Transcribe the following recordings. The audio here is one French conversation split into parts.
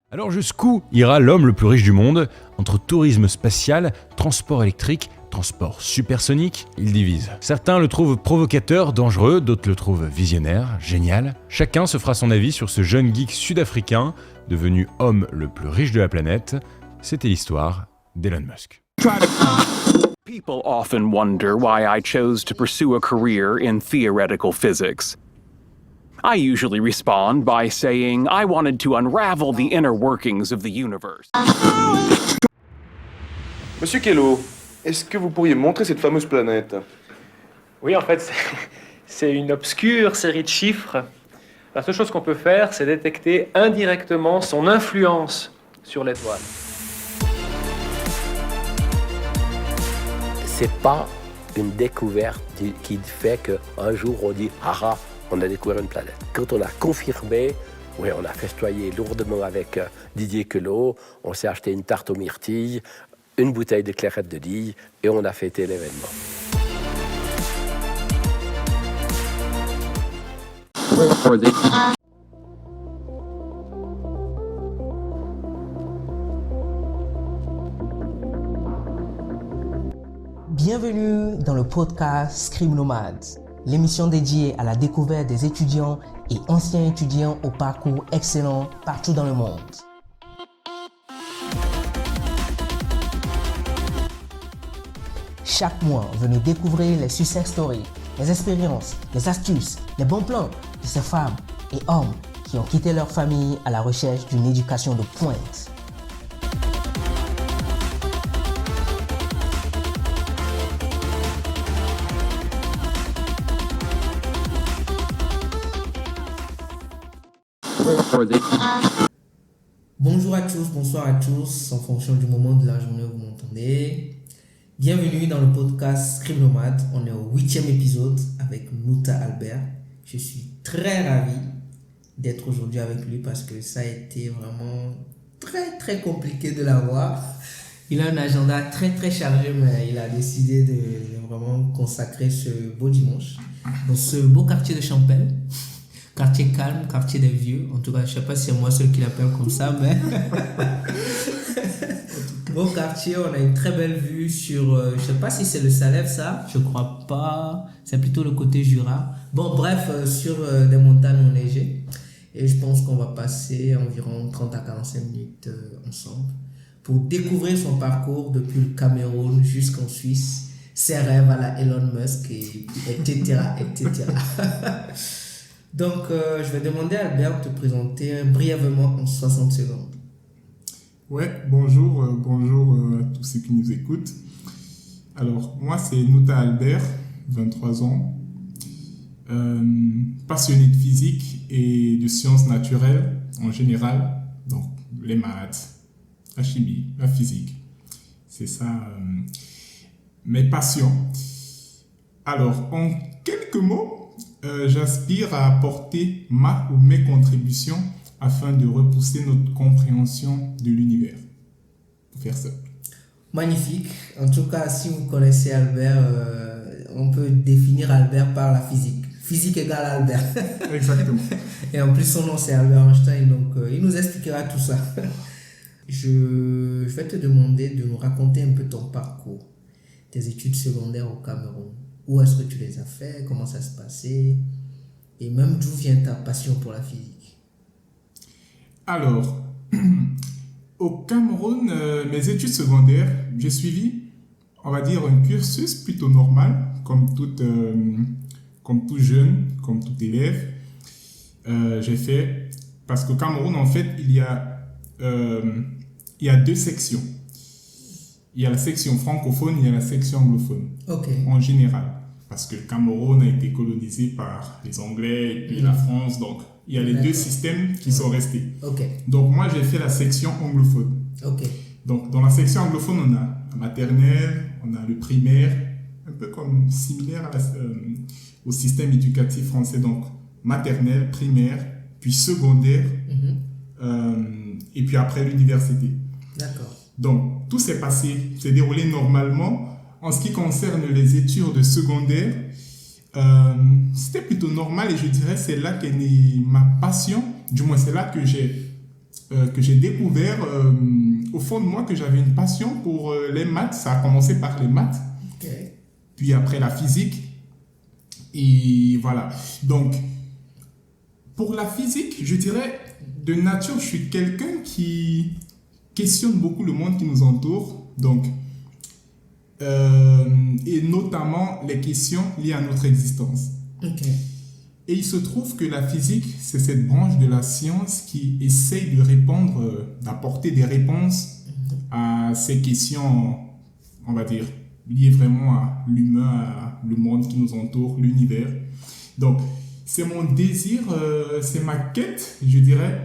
Alors jusqu'où ira l'homme le plus riche du monde? Entre tourisme spatial, transport électrique, transport supersonique, il divise. Certains le trouvent provocateur, dangereux, d'autres le trouvent visionnaire, génial. Chacun se fera son avis sur ce jeune geek sud-africain, devenu homme le plus riche de la planète. C'était l'histoire d'Elon Musk. People often wonder why I chose to pursue a career in theoretical physics. I usually respond by saying I wanted to unravel the inner workings of the universe. Monsieur Kello, est-ce que vous pourriez montrer cette fameuse planète? Oui, en fait, c'est une obscure série de chiffres. La seule chose qu'on peut faire, c'est détecter indirectement son influence sur l'étoile. C'est pas une découverte qui fait qu'un jour on dit « Ah, on a découvert une planète ». Quand on a confirmé, oui, on a festoyé lourdement avec Didier Queloz, on s'est acheté une tarte aux myrtilles, une bouteille de clairette de Die et on a fêté l'événement. Bienvenue dans le podcast Scribe Nomade, l'émission dédiée à la découverte des étudiants et anciens étudiants au parcours excellent partout dans le monde. Chaque mois, venez découvrir les success stories, les expériences, les astuces, les bons plans de ces femmes et hommes qui ont quitté leur famille à la recherche d'une éducation de pointe. Bonjour à tous, bonsoir à tous, en fonction du moment de la journée où vous m'entendez. Bienvenue dans le podcast Scribe Nomade. On est au 8e épisode avec Nuta Albert. Je suis très ravi d'être aujourd'hui avec lui parce que ça a été vraiment très compliqué de l'avoir. Il a un agenda très chargé, mais il a décidé de vraiment consacrer ce beau dimanche dans ce beau quartier de Champel. Quartier calme, quartier des vieux. En tout cas, je ne sais pas si c'est moi seul qui l'appelle comme ça, mais... Beau quartier, on a une très belle vue sur... je ne sais pas si c'est le Salève, ça. Je ne crois pas. C'est plutôt le côté Jura. Bon, bref, sur des montagnes enneigées. Et je pense qu'on va passer environ 30 à 45 minutes ensemble pour découvrir son parcours depuis le Cameroun jusqu'en Suisse, ses rêves à la Elon Musk, etc. Donc, je vais demander à Albert de te présenter brièvement en 60 secondes. Ouais, bonjour à tous ceux qui nous écoutent. Alors, moi, c'est Nuta Albert, 23 ans, passionné de physique et de sciences naturelles en général, donc les maths, la chimie, la physique. C'est ça, mes passions. Alors, en quelques mots, j'aspire à apporter ma ou mes contributions afin de repousser notre compréhension de l'univers. Pour faire ça. Magnifique. En tout cas, si vous connaissez Albert, on peut définir Albert par la physique. Physique égale Albert. Exactement. Et en plus, son nom, c'est Albert Einstein, donc il nous expliquera tout ça. Je vais te demander de nous raconter un peu ton parcours, tes études secondaires au Cameroun. Où est-ce que tu les as fait? Comment ça se passait? Et même d'où vient ta passion pour la physique? Alors, au Cameroun, mes études secondaires, j'ai suivi, on va dire, un cursus plutôt normal, comme tout jeune, comme tout élève. J'ai fait, parce qu'au Cameroun, en fait, il y a deux sections. Il y a la section francophone, il y a la section anglophone, en général. Parce que le Cameroun a été colonisé par les Anglais et puis la France, donc il y a les deux systèmes qui sont restés. Donc moi, j'ai fait la section anglophone. Donc dans la section anglophone, on a la maternelle, on a le primaire, un peu comme similaire au système éducatif français. Donc maternelle, primaire, puis secondaire, et puis après l'université. Donc tout s'est déroulé normalement. En ce qui concerne les études de secondaire, c'était plutôt normal et je dirais c'est là qu'est née ma passion. Du moins, c'est là que j'ai que j'ai découvert au fond de moi que j'avais une passion pour les maths. Ça a commencé par les maths, puis après la physique. Et voilà. Donc, pour la physique, je dirais, de nature, je suis quelqu'un qui questionne beaucoup le monde qui nous entoure. Donc, et notamment les questions liées à notre existence. Et il se trouve que la physique, c'est cette branche de la science qui essaye de répondre, d'apporter des réponses à ces questions, on va dire, liées vraiment à l'humain, à le monde qui nous entoure, l'univers. Donc, c'est mon désir, c'est ma quête, je dirais,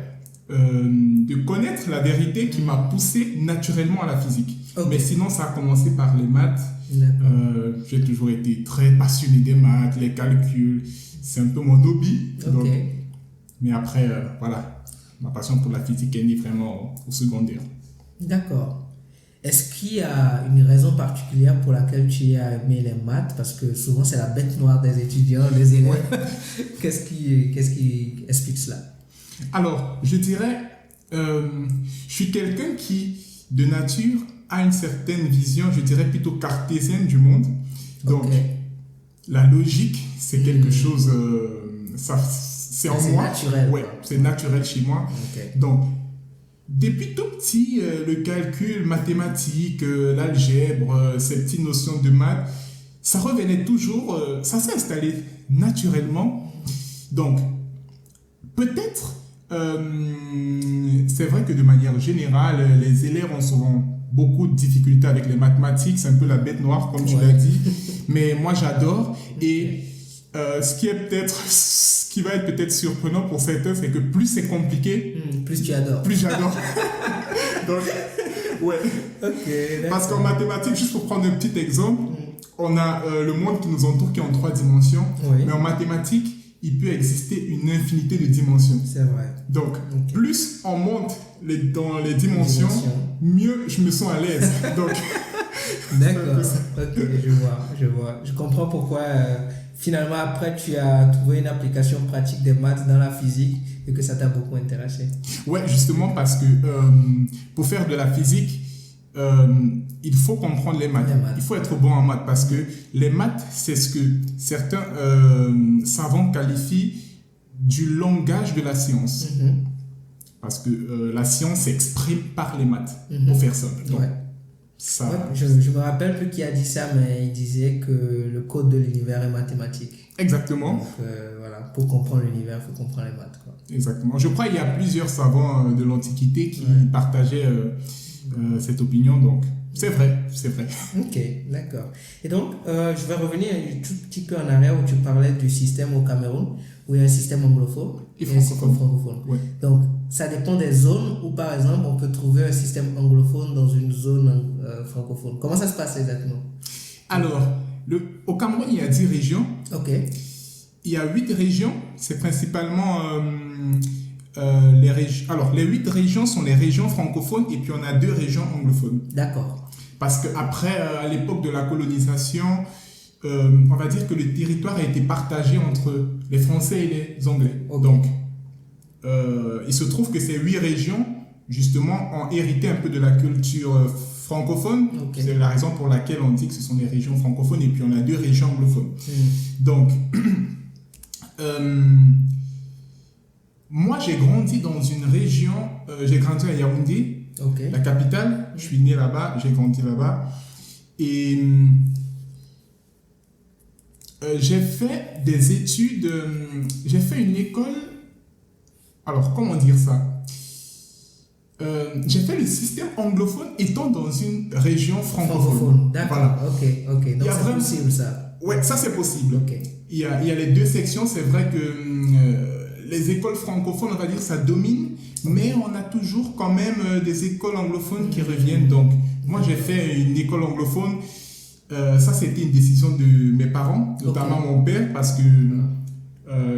de connaître la vérité qui m'a poussé naturellement à la physique. Mais sinon, ça a commencé par les maths. J'ai toujours été très passionné des maths, les calculs. C'est un peu mon hobby. Donc, mais après, voilà, ma passion pour la physique est née vraiment au secondaire. D'accord. Est-ce qu'il y a une raison particulière pour laquelle tu as aimé les maths? Parce que souvent, c'est la bête noire des étudiants, des élèves. Qu'est-ce qui explique cela? Alors, je dirais, je suis quelqu'un qui, de nature, a une certaine vision, je dirais, plutôt cartésienne du monde. Donc, la logique, c'est quelque chose, c'est en moi. Naturel. Ouais, c'est naturel chez moi. Donc, depuis tout petit, le calcul mathématique, l'algèbre, ces petites notions de maths, ça revenait toujours, ça s'est installé naturellement. Donc, peut-être, c'est vrai que de manière générale, les élèves ont souvent beaucoup de difficultés avec les mathématiques, c'est un peu la bête noire, comme tu l'as dit, mais moi j'adore. Et ce qui va être peut-être surprenant pour certains, c'est que plus c'est compliqué, plus tu adores. Plus j'adore. Donc, ouais. Parce qu'en mathématiques, juste pour prendre un petit exemple, on a le monde qui nous entoure qui est en 3 dimensions, mais en mathématiques, il peut exister une infinité de dimensions. C'est vrai. Donc, plus on monte dans les dimensions, mieux je me sens à l'aise. Donc, d'accord. Je vois. Je comprends pourquoi finalement après tu as trouvé une application pratique des maths dans la physique et que ça t'a beaucoup intéressé. Ouais, justement parce que pour faire de la physique, il faut comprendre les maths. Il faut être bon en maths parce que les maths, c'est ce que certains savants qualifient du langage de la science. Parce que la science s'exprime par les maths, pour faire simple. Donc, ça... je me rappelle plus qui a dit ça, mais il disait que le code de l'univers est mathématique. Exactement. Donc voilà, pour comprendre l'univers, il faut comprendre les maths, quoi. Exactement. Je crois qu'il y a plusieurs savants de l'Antiquité qui partageaient cette opinion, donc c'est vrai. Ok, d'accord. Et donc, je vais revenir un tout petit peu en arrière où tu parlais du système au Cameroun, où il y a un système anglophone et un système francophone. Donc, ça dépend des zones où, par exemple, on peut trouver un système anglophone dans une zone francophone. Comment ça se passe exactement? Alors, au Cameroun, il y a 10 régions. Il y a 8 régions. C'est principalement les régions. Alors, les 8 régions sont les régions francophones et puis on a 2 régions anglophones. D'accord. Parce qu'après, à l'époque de la colonisation, on va dire que le territoire a été partagé entre les Français et les Anglais. Donc, il se trouve que ces 8 régions, justement, ont hérité un peu de la culture francophone. C'est la raison pour laquelle on dit que ce sont les régions francophones et puis on a 2 régions anglophones. Donc, moi, j'ai grandi dans une région, j'ai grandi à Yaoundé, la capitale. Je suis né là-bas, j'ai grandi là-bas. Et j'ai fait des études, j'ai fait une école, alors comment dire ça, j'ai fait le système anglophone étant dans une région francophone. D'accord, voilà. Ok, donc c'est possible ça. Ouais, ça c'est possible. Il y a les 2 sections, c'est vrai que les écoles francophones, on va dire, ça domine, mais on a toujours quand même des écoles anglophones qui reviennent. Donc, moi j'ai fait une école anglophone. Ça, c'était une décision de mes parents, notamment mon père, parce que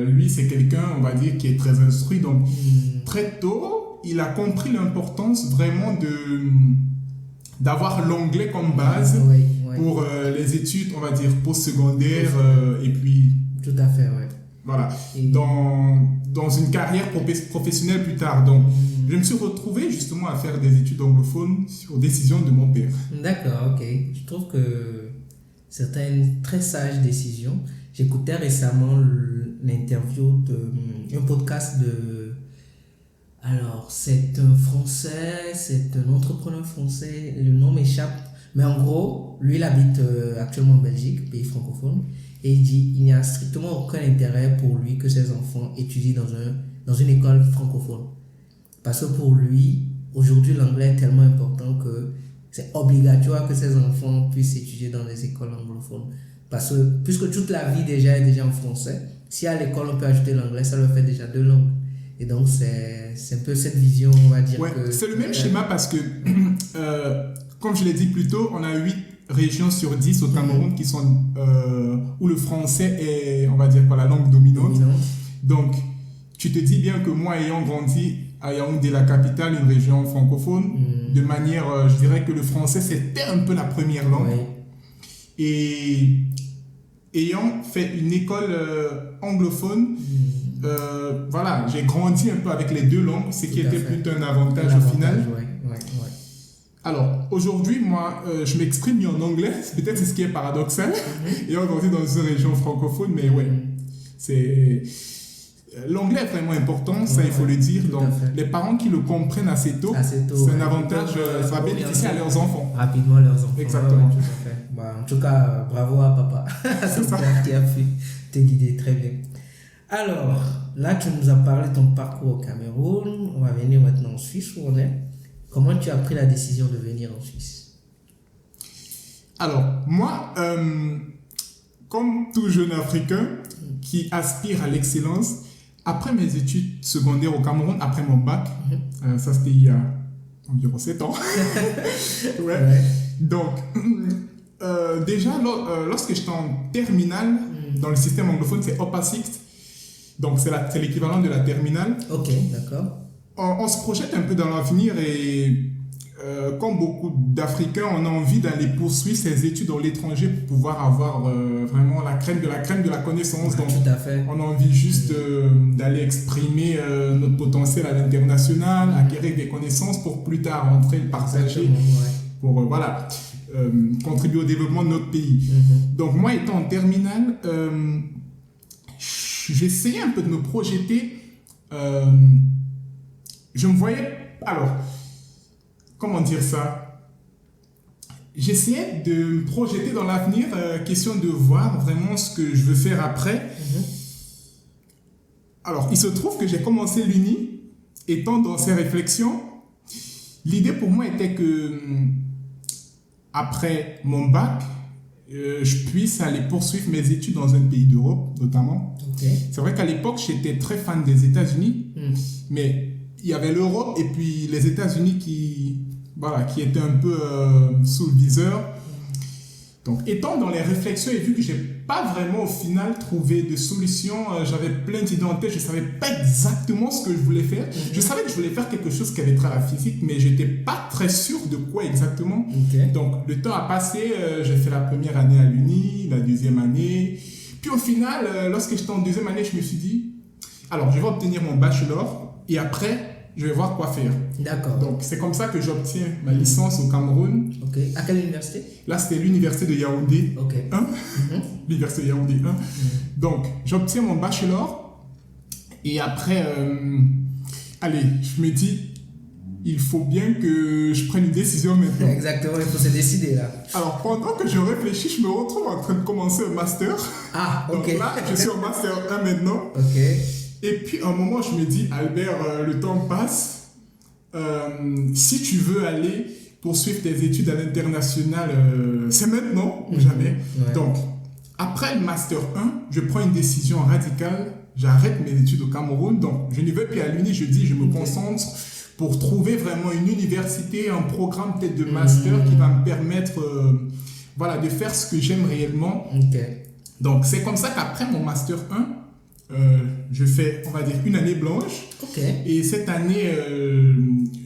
lui, c'est quelqu'un, on va dire, qui est très instruit. Donc, très tôt, il a compris l'importance vraiment d'avoir l'anglais comme base pour les études, on va dire, postsecondaires et puis... Tout à fait, Voilà, dans une carrière professionnelle plus tard. Donc, Je me suis retrouvé justement à faire des études anglophones sur décision de mon père. D'accord, ok. Je trouve que c'était une très sage décision. J'écoutais récemment l'interview d'un podcast de... Alors, c'est un Français, c'est un entrepreneur français, le nom m'échappe. Mais en gros, lui, il habite actuellement en Belgique, pays francophone. Et il dit il n'y a strictement aucun intérêt pour lui que ses enfants étudient dans une école francophone. Parce que pour lui, aujourd'hui, l'anglais est tellement important que c'est obligatoire que ses enfants puissent étudier dans les écoles anglophones. Parce que puisque toute la vie déjà est déjà en français, si à l'école on peut ajouter l'anglais, ça leur fait déjà 2 langues. Et donc c'est un peu cette vision, on va dire. Ouais, que c'est le même schéma parce que, comme je l'ai dit plus tôt, on a 8 régions sur 10 au Cameroun qui sont où le français est, on va dire, la langue dominante. Donc, tu te dis bien que moi, ayant grandi à Yaoundé, la capitale, une région francophone, de manière, je dirais que le français, c'était un peu la première langue. Ouais. Et ayant fait une école anglophone, voilà, j'ai grandi un peu avec les 2 langues, ce qui était plutôt un avantage au final. Ouais. Alors, aujourd'hui, moi, je m'exprime mieux en anglais. Peut-être c'est ce qui est paradoxal. Ayant grandi dans une région francophone, mais ouais, c'est... L'anglais est vraiment important, ça il faut le dire. Donc, les parents qui le comprennent assez tôt c'est un avantage, ça va bénéficier à leurs enfants. Rapidement, leurs enfants. Exactement. Ouais, tout à fait. Bah, en tout cas, bravo à papa. C'est ça qui a pu te guider très bien. Alors, là, tu nous as parlé de ton parcours au Cameroun. On va venir maintenant en Suisse où on est. Comment tu as pris la décision de venir en Suisse? Alors, moi, comme tout jeune Africain qui aspire à l'excellence, après mes études secondaires au Cameroun, après mon bac, ça c'était il y a environ 7 ans. Ouais. Donc, déjà, lorsque j'étais en terminale, dans le système anglophone, c'est Upper Sixth. Donc, c'est l'équivalent de la terminale. Ok, d'accord. On se projette un peu dans l'avenir et comme beaucoup d'Africains, on a envie d'aller poursuivre ses études dans l'étranger pour pouvoir avoir vraiment la crème de la connaissance. Donc, tout à fait. on a envie juste d'aller exprimer notre potentiel à l'international, acquérir des connaissances pour plus tard rentrer le partager, pour voilà, contribuer au développement de notre pays. Donc moi, étant en terminale, j'essayais un peu de me projeter. Je me voyais... Alors, comment dire ça? J'essayais de me projeter dans l'avenir, question de voir vraiment ce que je veux faire après. Alors, il se trouve que j'ai commencé l'Uni, étant dans ces réflexions. L'idée pour moi était que, après mon bac, je puisse aller poursuivre mes études dans un pays d'Europe, notamment. C'est vrai qu'à l'époque, j'étais très fan des États-Unis, mais il y avait l'Europe et puis les États-Unis qui étaient un peu sous le viseur. Donc, étant dans les réflexions et vu que je n'ai pas vraiment au final trouvé de solution, j'avais plein d'idées en tête, je ne savais pas exactement ce que je voulais faire. Je savais que je voulais faire quelque chose qui avait trait à la physique, mais je n'étais pas très sûr de quoi exactement. Donc, le temps a passé, j'ai fait la première année à l'Uni, la deuxième année. Puis au final, lorsque j'étais en deuxième année, je me suis dit, alors je vais obtenir mon bachelor et après, je vais voir quoi faire. D'accord. Donc, c'est comme ça que j'obtiens ma licence au Cameroun. Ok. À quelle université? Là, c'était l'université de Yaoundé 1. L'université de Yaoundé 1. Donc, j'obtiens mon bachelor. Et après, allez, je me dis, il faut bien que je prenne une décision maintenant. Exactement, il faut se décider là. Alors, pendant que je réfléchis, je me retrouve en train de commencer un master. Ah, ok. Donc là, je suis en master 1 maintenant. Ok. Et puis, à un moment, je me dis, Albert, le temps passe. Si tu veux aller poursuivre tes études à l'international, c'est maintenant ou jamais. Donc, après le Master 1, je prends une décision radicale. J'arrête mes études au Cameroun. Donc, je ne vais plus à l'Uni. Je dis, je me concentre pour trouver vraiment une université, un programme peut-être de master qui va me permettre de faire ce que j'aime réellement. Donc, c'est comme ça qu'après mon Master 1, je fais, on va dire, une année blanche. Et cette année,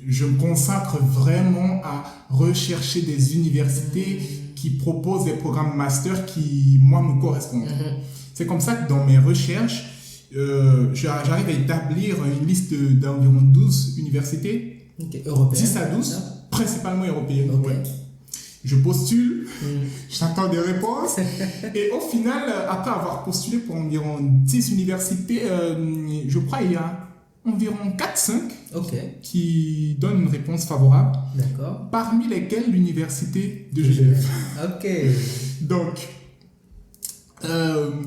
je me consacre vraiment à rechercher des universités qui proposent des programmes master qui, moi, me correspondent. C'est comme ça que dans mes recherches, j'arrive à établir une liste d'environ 12 universités. Européennes. 10 à 12, principalement européennes. Ouais. Je postule, j'attends des réponses. Et au final, après avoir postulé pour environ 10 universités, je crois qu'il y a environ 4-5 qui donnent une réponse favorable. D'accord. Parmi lesquelles l'université de Genève. Donc,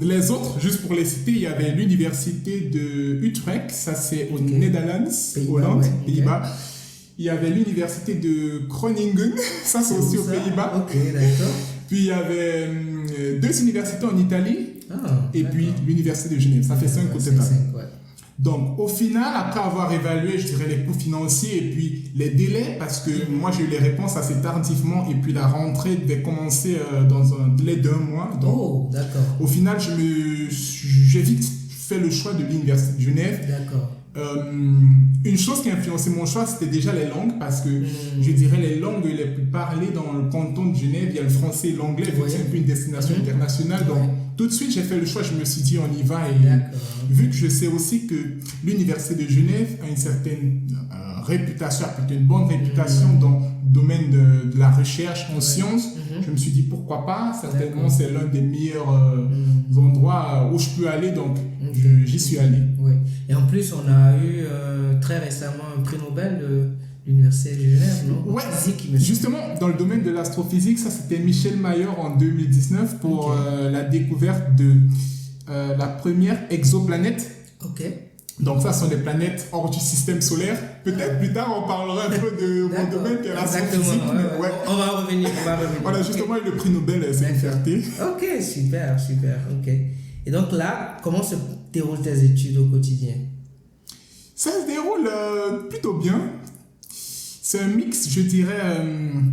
les autres, juste pour les citer, il y avait l'université de Utrecht, ça c'est aux Netherlands, Hollande, Pays-Bas. Il y avait l'université de Groningen, ça c'est aussi aux Pays-Bas. D'accord. Puis il y avait 2 universités en Italie et puis l'université de Genève. Ça fait 5 au total. Donc au final, après avoir évalué, je dirais, les coûts financiers et puis les délais, parce que moi j'ai eu les réponses assez tardivement et puis la rentrée devait commencer dans un délai d'1 mois. Donc, d'accord. Au final, j'ai vite fait le choix de l'université de Genève. D'accord. Une chose qui a influencé mon choix, c'était déjà les langues, parce que je dirais les langues les plus parlées dans le canton de Genève, il y a le français et l'anglais, vu que c'est un peu une destination internationale. Donc tout de suite j'ai fait le choix, je me suis dit on y va, et vu que je sais aussi que l'université de Genève a une certaine réputation, plutôt une bonne réputation dans le domaine de la recherche en sciences, je me suis dit pourquoi pas, certainement c'est l'un des meilleurs endroits où je peux aller, donc j'y suis allé. Oui. Et en plus on a eu très récemment un prix Nobel de l'université de Genève, non? Ouais, justement dans le domaine de l'astrophysique, ça c'était Michel Mayer en 2019 pour la découverte de la première exoplanète. Donc ça, ce sont des planètes hors du système solaire. Peut-être plus tard, on parlera un peu de mon domaine qui est l'astrophysique. On va revenir. Voilà, justement, le prix Nobel, c'est une fierté. Ok, super. Et donc là, comment se déroulent tes études au quotidien? Ça se déroule plutôt bien. C'est un mix, je dirais,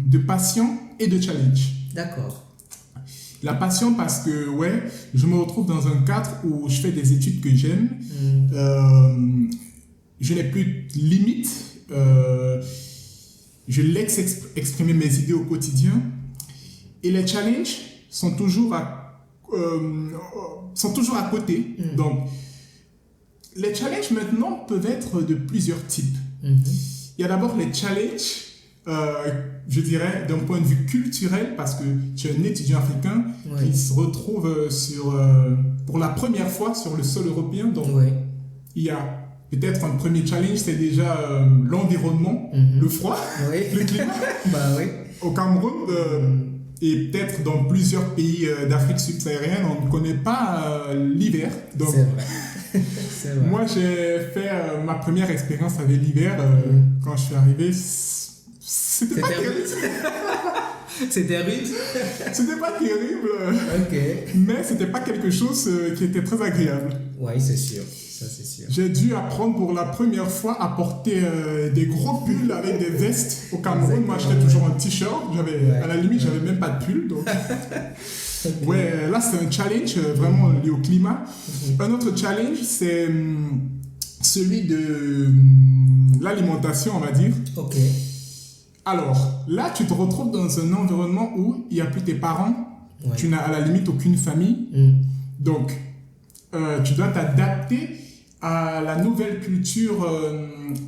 de passion et de challenge. D'accord. La passion parce que, je me retrouve dans un cadre où je fais des études que j'aime. Je n'ai plus de limites. Je laisse exprimer mes idées au quotidien. Et les challenges sont toujours à côté. Donc, les challenges maintenant peuvent être de plusieurs types. Il y a d'abord les challenges, je dirais, d'un point de vue culturel, parce que tu es un étudiant africain qui se retrouve pour la première fois sur le sol européen. Donc, il y a peut-être un premier challenge, c'est déjà l'environnement, le froid, le climat. Au Cameroun, et peut-être dans plusieurs pays d'Afrique subsaharienne, on ne connaît pas l'hiver. Donc, c'est vrai. Moi, j'ai fait ma première expérience avec l'hiver. Quand je suis arrivé, c'était pas terrible. C'était rude? C'était pas terrible. Mais c'était pas quelque chose qui était très agréable. Oui, c'est sûr. Ça, c'est sûr. J'ai dû apprendre pour la première fois à porter des gros pulls avec des vestes au Cameroun. Moi, j'étais toujours en t-shirt. À la limite, j'avais même pas de pull. Donc... là, c'est un challenge vraiment lié au climat. Un autre challenge, c'est celui de l'alimentation, on va dire. Alors, là, tu te retrouves dans un environnement où il n'y a plus tes parents. Tu n'as à la limite aucune famille. Donc, tu dois t'adapter à la nouvelle culture,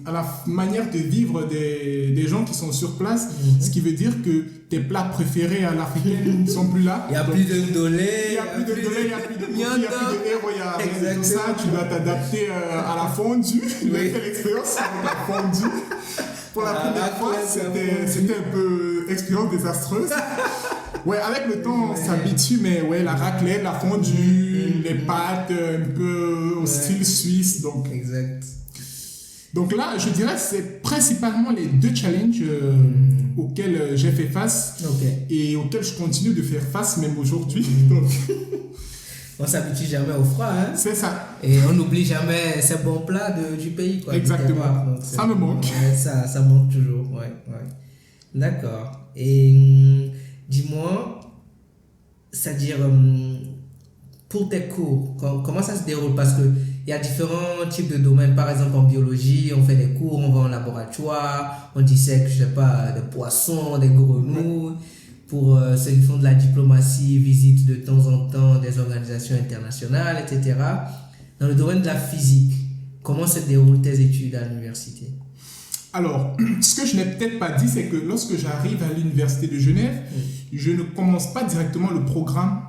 à la manière de vivre des gens qui sont sur place, ce qui veut dire que tes plats préférés à l'africaine ne sont plus là. Il n'y a plus de dolé, il n'y a plus de coquilles, il n'y a plus de héros, il n'y a rien de tout ça. Tu dois t'adapter à la fondue. J'ai fait l'expérience avec la fondue. Pour la première fois, c'était un peu expérience désastreuse. Avec le temps, on s'habitue, mais la raclette, la fondue, les pâtes un peu au style suisse. Donc là, je dirais que c'est principalement les 2 challenges auxquels j'ai fait face et auxquels je continue de faire face même aujourd'hui. On s'habitue jamais au froid, hein? C'est ça. Et on n'oublie jamais ces bons plats du pays, quoi. Exactement. Donc, ça me manque. Ça manque toujours, D'accord. Et dis-moi, c'est-à-dire, pour tes cours, comment ça se déroule? Parce qu'il y a différents types de domaines. Par exemple, en biologie, on fait des cours, on va en laboratoire, on dissèque, je sais pas, des poissons, des grenouilles. Pour ceux qui font de la diplomatie, visitent de temps en temps des organisations internationales, etc. dans le domaine de la physique, comment se déroulent tes études à l'université? Alors, ce que je n'ai peut-être pas dit, c'est que lorsque j'arrive à l'université de Genève, je ne commence pas directement le programme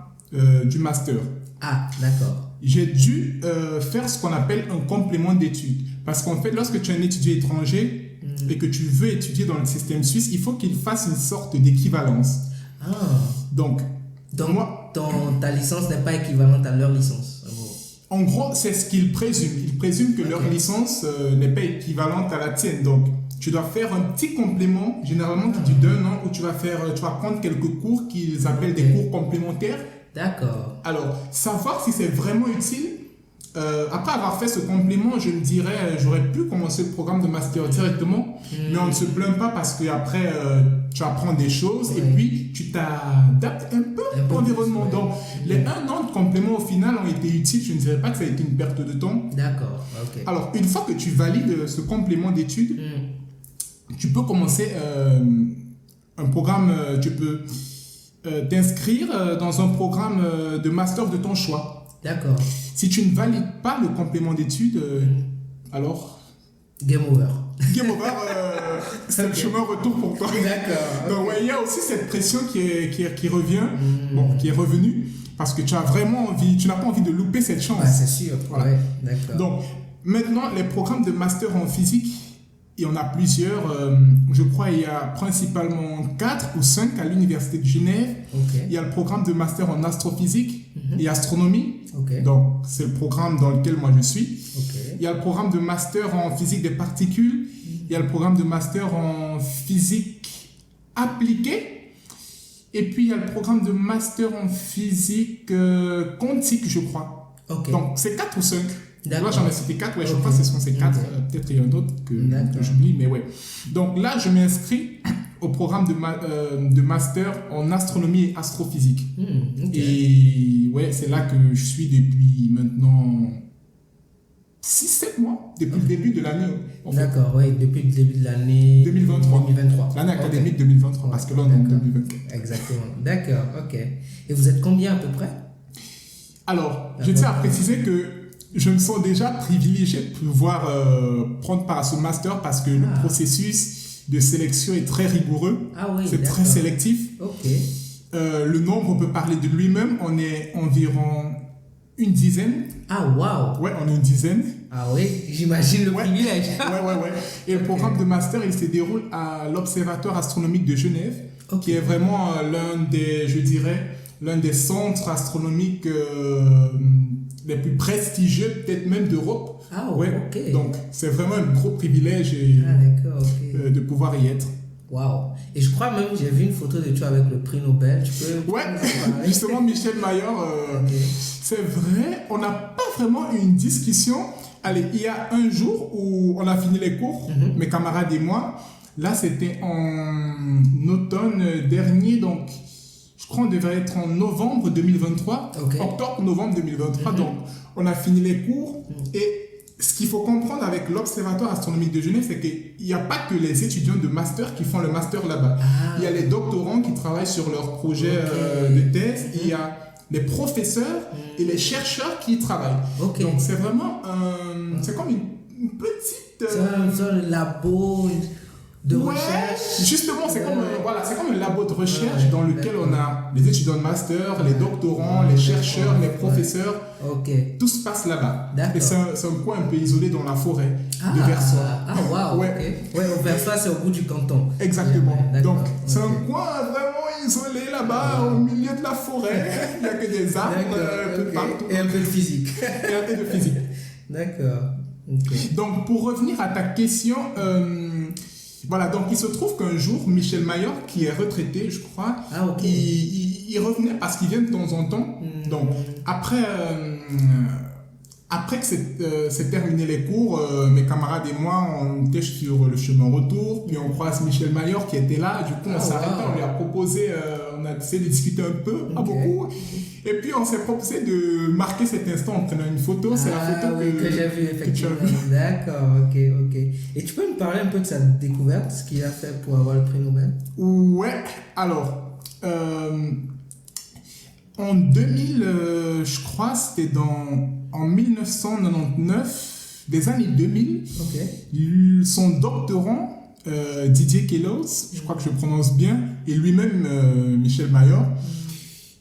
du master. Ah, d'accord. J'ai dû faire ce qu'on appelle un complément d'études. Parce qu'en fait, lorsque tu es un étudiant étranger et que tu veux étudier dans le système suisse, il faut qu'il fasse une sorte d'équivalence. Ah. Donc moi, ta licence n'est pas équivalente à leur licence. En gros, c'est ce qu'ils présument. Ils présument que leur licence n'est pas équivalente à la tienne. Donc, tu dois faire un petit complément, généralement qui dure d'un an, où tu vas prendre quelques cours qu'ils appellent des cours complémentaires. D'accord. Alors, savoir si c'est vraiment utile, après avoir fait ce complément, je me dirais, j'aurais pu commencer le programme de master directement, mais on ne se plaint pas parce qu'après, tu apprends des choses et puis tu t'adaptes un peu à l'environnement. Donc, les 1 an de complément au final ont été utiles. Je ne dirais pas que ça a été une perte de temps. D'accord, ok. Alors, une fois que tu valides ce complément d'études, tu peux commencer un programme, tu peux t'inscrire dans un programme de master de ton choix. D'accord. Si tu ne valides pas le complément d'études, alors... Game over. Game over, c'est le chemin retour pour toi. D'accord. Donc, ouais, il y a aussi cette pression qui revient, qui est revenue, parce que tu as vraiment envie, tu n'as pas envie de louper cette chance. Ah, c'est sûr. Voilà. Ouais, d'accord. Donc, maintenant, les programmes de master en physique, il y en a plusieurs. Je crois il y a principalement 4 ou 5 à l'université de Genève. Okay. Il y a le programme de master en astrophysique et astronomie. Okay. Donc, c'est le programme dans lequel moi je suis. Okay. Il y a le programme de master en physique des particules. Il y a le programme de master en physique appliquée. Et puis, il y a le programme de master en physique quantique, je crois. Okay. Donc, c'est 4 ou 5. D'accord. Là, j'en ai cité 4, ouais, je crois que ce sont ces 4. Peut-être il y en a d'autres que j'oublie, mais ouais. Donc là, je m'inscris au programme de master en astronomie et astrophysique. Et ouais, c'est là que je suis depuis maintenant 6-7 mois, depuis le début de l'année. D'accord, oui, depuis le début de l'année 2023. L'année académique 2023, parce que là, on est en 2024. Exactement. D'accord, ok. Et vous êtes combien à peu près? Alors, je tiens à préciser que je me sens déjà privilégié de pouvoir prendre part à ce master parce que le processus de sélection est très rigoureux. Ah oui, c'est très sélectif. Ok. Le nombre, on peut parler de lui-même. On est environ une dizaine. Ah, waouh! Ouais, on est une dizaine. Ah oui, j'imagine le privilège. Ouais. Et le programme de master, il se déroule à l'Observatoire astronomique de Genève, qui est vraiment l'un des centres astronomiques les plus prestigieux, peut-être même d'Europe. Ah ouais, ok. Donc, c'est vraiment un gros privilège de pouvoir y être. Waouh. Et je crois même, j'ai vu une photo de toi avec le prix Nobel. Tu peux justement, Michel Mayor, c'est vrai, on n'a pas vraiment eu une discussion. Allez, il y a un jour où on a fini les cours, mes camarades et moi. Là, c'était en automne dernier, donc je crois qu'on devait être en novembre 2023, octobre-novembre 2023. Donc, on a fini les cours. Et ce qu'il faut comprendre avec l'Observatoire astronomique de Genève, c'est qu'il n'y a pas que les étudiants de master qui font le master là-bas. Il y a les doctorants qui travaillent sur leur projet de thèse. Il y a les professeurs et les chercheurs qui y travaillent. Donc, c'est vraiment c'est comme une petite... C'est un labo de recherche. Justement, c'est comme un labo de recherche dans lequel on a les étudiants de master, les doctorants, les chercheurs, les professeurs. Tout se passe là-bas. Et c'est un coin un peu isolé dans la forêt de Versoix. Ah, waouh! Ouais, au Versoix, c'est au bout du canton. Exactement. Donc, c'est un coin vraiment isolé là-bas, au milieu de la forêt. Il n'y a que des arbres un peu partout. Et un peu de physique. Et un peu de physique. D'accord. Donc, pour revenir à ta question... Voilà, donc il se trouve qu'un jour, Michel Mayor, qui est retraité, je crois, il revenait parce qu'il vient de temps en temps. Donc, après que c'est terminé les cours, mes camarades et moi, on était sur le chemin retour, puis on croise Michel Mayor qui était là. Du coup, on s'est arrêté, on lui a proposé, on a essayé de discuter un peu, pas beaucoup. Et puis, on s'est proposé de marquer cet instant en prenant une photo. C'est la photo que j'ai vue, effectivement. D'accord, ok. Et tu peux me parler un peu de sa découverte, ce qu'il a fait pour avoir le prix Nobel? Ouais, alors, en 2000, je crois, c'était dans en 1999, des années 2000, son doctorant, Didier Queloz, je crois que je prononce bien, et lui-même, Michel Mayor,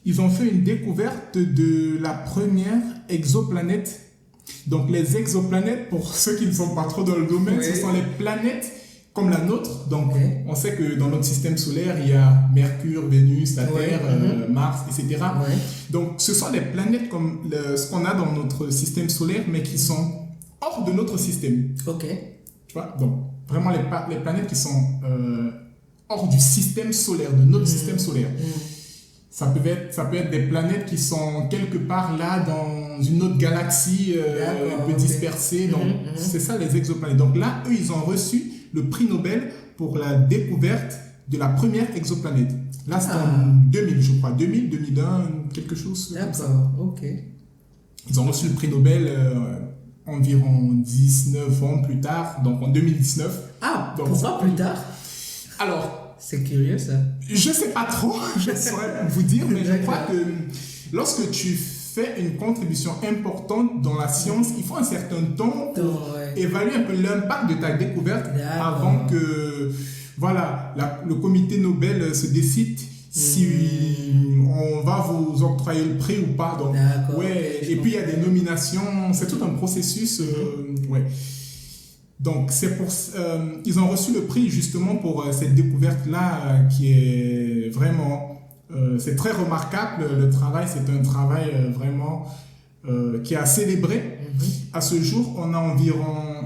ils ont fait une découverte de la première exoplanète. Donc les exoplanètes, pour ceux qui ne sont pas trop dans le domaine, ce sont les planètes comme la nôtre. Donc on sait que dans notre système solaire, il y a Mercure, Vénus, la Terre, Mars, etc. Donc ce sont des planètes comme ce qu'on a dans notre système solaire, mais qui sont hors de notre système. Tu vois, donc vraiment les planètes qui sont hors du système solaire, de notre système solaire. Ça peut être des planètes qui sont quelque part là dans une autre galaxie un peu dispersée. Donc, c'est ça les exoplanètes. Donc là, eux, ils ont reçu le prix Nobel pour la découverte de la première exoplanète. Là, c'est en 2000, je crois. 2000, 2001, quelque chose comme ça. Ils ont reçu le prix Nobel environ 19 ans plus tard, donc en 2019. Donc, pourquoi plus tard? Alors, c'est curieux ça. Je sais pas trop, je saurais vous dire, mais je crois que lorsque tu fais une contribution importante dans la science, il faut un certain temps pour évaluer un peu l'impact de ta découverte avant que le comité Nobel se décide si on va vous octroyer le prix ou pas. Donc, et puis il y a des nominations, c'est tout un processus. Donc, ils ont reçu le prix justement pour cette découverte-là qui est vraiment... c'est très remarquable, le travail, c'est un travail vraiment qui est à célébrer. À ce jour, on a environ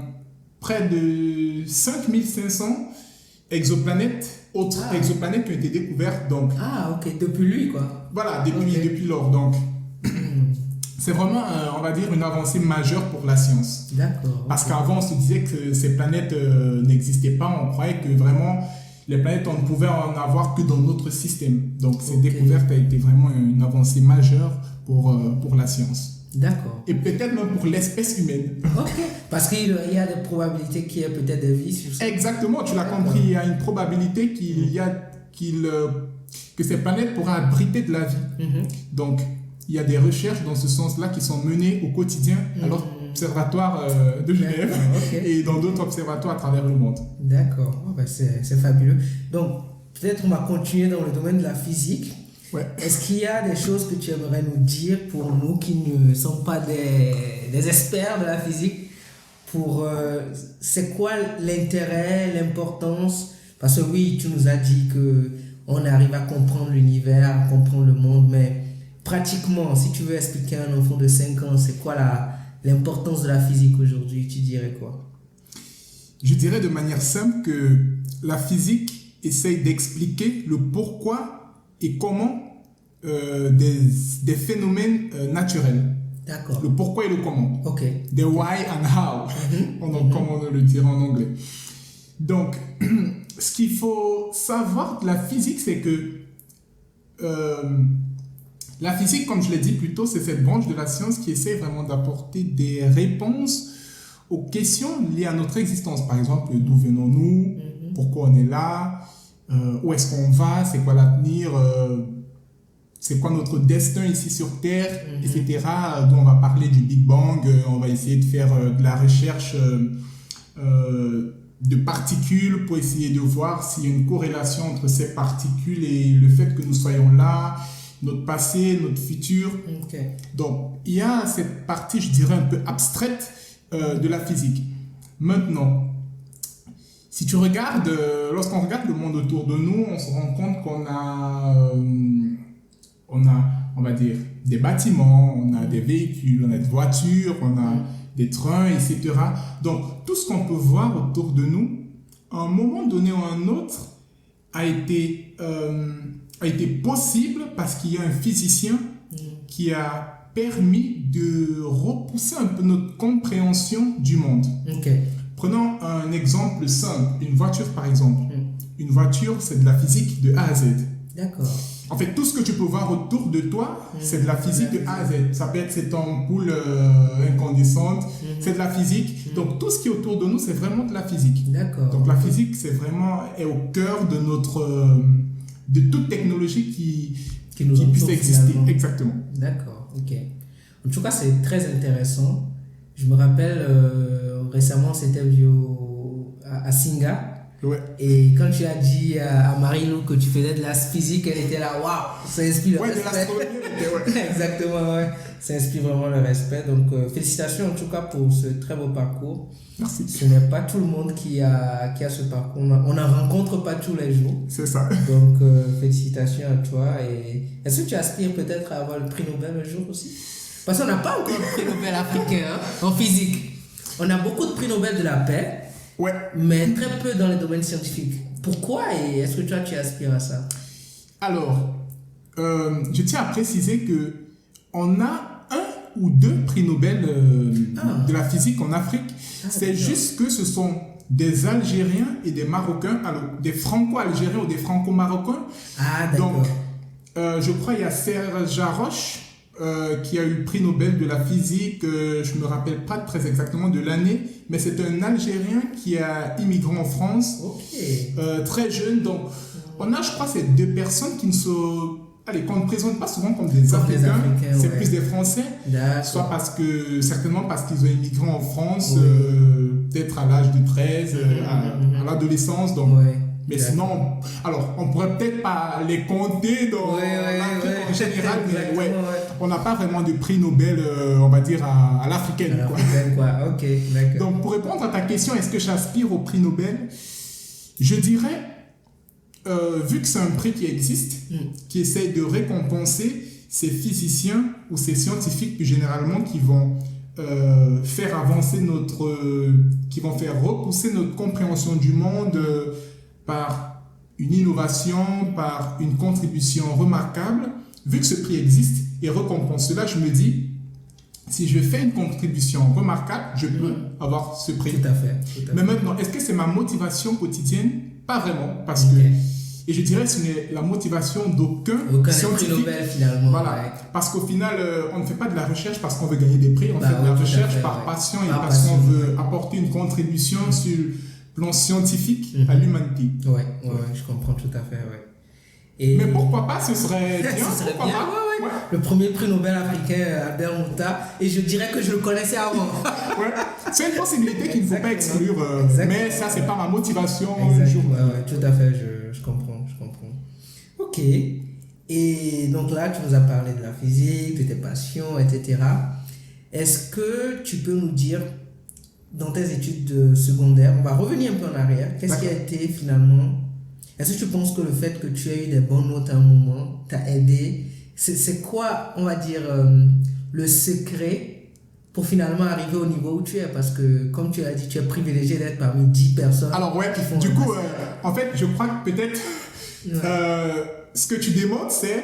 près de 5500 exoplanètes, autres exoplanètes qui ont été découvertes. Donc, depuis lui, quoi. Voilà, depuis lors. Donc, c'est vraiment, on va dire, une avancée majeure pour la science. Parce qu'avant, on se disait que ces planètes n'existaient pas. On croyait que vraiment, les planètes, on ne pouvait en avoir que dans notre système. Donc, cette découverte a été vraiment une avancée majeure pour la science. Et peut-être même pour l'espèce humaine. Parce qu'il y a des probabilités qu'il y ait peut-être des vies sur ça. Exactement, tu l'as compris. Il y a une probabilité que ces planètes pourraient abriter de la vie. Donc, il y a des recherches dans ce sens-là qui sont menées au quotidien à l'Observatoire de Genève et dans d'autres observatoires à travers le monde. C'est fabuleux. Donc, peut-être on va continuer dans le domaine de la physique. Est-ce qu'il y a des choses que tu aimerais nous dire pour nous qui ne sommes pas des experts de la physique c'est quoi l'intérêt, l'importance? Parce que oui, tu nous as dit qu'on arrive à comprendre l'univers, à comprendre le monde, mais pratiquement, si tu veux expliquer à un enfant de 5 ans, c'est quoi l'importance de la physique aujourd'hui, tu dirais quoi? Je dirais de manière simple que la physique essaye d'expliquer le pourquoi et comment des phénomènes naturels. Le pourquoi et le comment. The why and how, comme on le dirait en anglais. Donc, ce qu'il faut savoir de la physique, c'est que la physique, comme je l'ai dit plus tôt, c'est cette branche de la science qui essaie vraiment d'apporter des réponses aux questions liées à notre existence. Par exemple, d'où venons-nous, pourquoi on est là, où est-ce qu'on va, c'est quoi l'avenir, c'est quoi notre destin ici sur Terre, etc. Donc, on va parler du Big Bang, on va essayer de faire de la recherche de particules pour essayer de voir s'il y a une corrélation entre ces particules et le fait que nous soyons là, notre passé, notre futur. Donc, il y a cette partie, je dirais, un peu abstraite de la physique. Maintenant, si tu regardes, lorsqu'on regarde le monde autour de nous, on se rend compte qu'on a, on va dire, des bâtiments, on a des véhicules, on a des voitures, on a des trains, etc. Donc, tout ce qu'on peut voir autour de nous, à un moment donné ou à un autre, a été possible parce qu'il y a un physicien qui a permis de repousser un peu notre compréhension du monde. Prenons un exemple simple, une voiture par exemple. Une voiture, c'est de la physique de A à Z. En fait, tout ce que tu peux voir autour de toi, c'est de la physique de A à Z. Ça peut être cette ampoule incandescente, c'est de la physique. Donc, tout ce qui est autour de nous, c'est vraiment de la physique. Donc, la physique, c'est vraiment au cœur de de toute technologie qui puisse exister. Finalement. Exactement. En tout cas, c'est très intéressant. Je me rappelle, récemment, c'était à Singa. Ouais. Et quand tu as dit à Marie-Lou que tu faisais de la physique, elle était là, waouh, ça inspire le respect. Exactement, ouais. Ça inspire vraiment le respect. Donc, félicitations en tout cas pour ce très beau parcours. Merci. Ce n'est pas tout le monde qui a ce parcours. On n'en rencontre pas tous les jours. C'est ça. Donc, félicitations à toi. Et est-ce que tu aspires peut-être à avoir le prix Nobel un jour aussi? Parce qu'on n'a pas encore le prix Nobel africain en physique. On a beaucoup de prix Nobel de la paix. Ouais. Mais très peu dans les domaines scientifiques. Pourquoi et est-ce que toi tu aspires à ça? Alors, je tiens à préciser que on a 1 ou 2 prix Nobel de la physique en Afrique. C'est juste que ce sont des Algériens et des Marocains, alors des Franco-Algériens ou des Franco-Marocains. Ah, d'accord. Donc, je crois qu'il y a Serge Haroche qui a eu le prix Nobel de la physique, je ne me rappelle pas très exactement de l'année, mais c'est un Algérien qui a immigré en France, très jeune. Donc, on a, je crois, ces 2 personnes qui ne sont... Allez, qu'on ne présente pas souvent comme des Africains, c'est plus des Français, soit certainement parce qu'ils ont immigré en France, peut-être à l'âge de 13, à l'adolescence, donc... Mais sinon, alors, on pourrait peut-être pas les compter dans l'Afrique en général, mais on n'a pas vraiment de prix Nobel, on va dire, à l'africaine. Ok, d'accord. Donc, pour répondre à ta question, est-ce que j'aspire au prix Nobel? Je dirais, vu que c'est un prix qui existe, qui essaie de récompenser ces physiciens ou ces scientifiques plus généralement qui vont faire avancer qui vont faire repousser notre compréhension du monde par une innovation, par une contribution remarquable, vu que ce prix existe et récompense cela, je me dis, si je fais une contribution remarquable, je peux avoir ce prix. Tout à fait. Mais maintenant, est-ce que c'est ma motivation quotidienne? Pas vraiment, parce que, et je dirais que ce n'est la motivation d'aucun scientifique. Prix Nobel finalement. Voilà, parce qu'au final, on ne fait pas de la recherche parce qu'on veut gagner des prix, on fait de la recherche par passion et parce qu'on veut apporter une contribution sur plan scientifique à l'humanité. Ouais, je comprends tout à fait, Mais pourquoi pas, ce serait bien. Ce serait bien, Le premier prix Nobel africain, Albert Mouta, et je dirais que je le connaissais avant. C'est une possibilité qu'il ne faut pas exclure, mais ça, c'est pas ma motivation. Tout à fait, je comprends. Ok, et donc là, tu nous as parlé de la physique, de tes passions, etc. Est-ce que tu peux nous dire, dans tes études secondaires, on va revenir un peu en arrière, qu'est-ce qui a été finalement... Est-ce que tu penses que le fait que tu aies eu des bonnes notes à un moment t'a aidé? C'est quoi, on va dire, le secret pour finalement arriver au niveau où tu es? Parce que, comme tu as dit, tu es privilégié d'être parmi 10 personnes. Alors qui font du coup, en fait, je crois que peut-être ce que tu demandes, c'est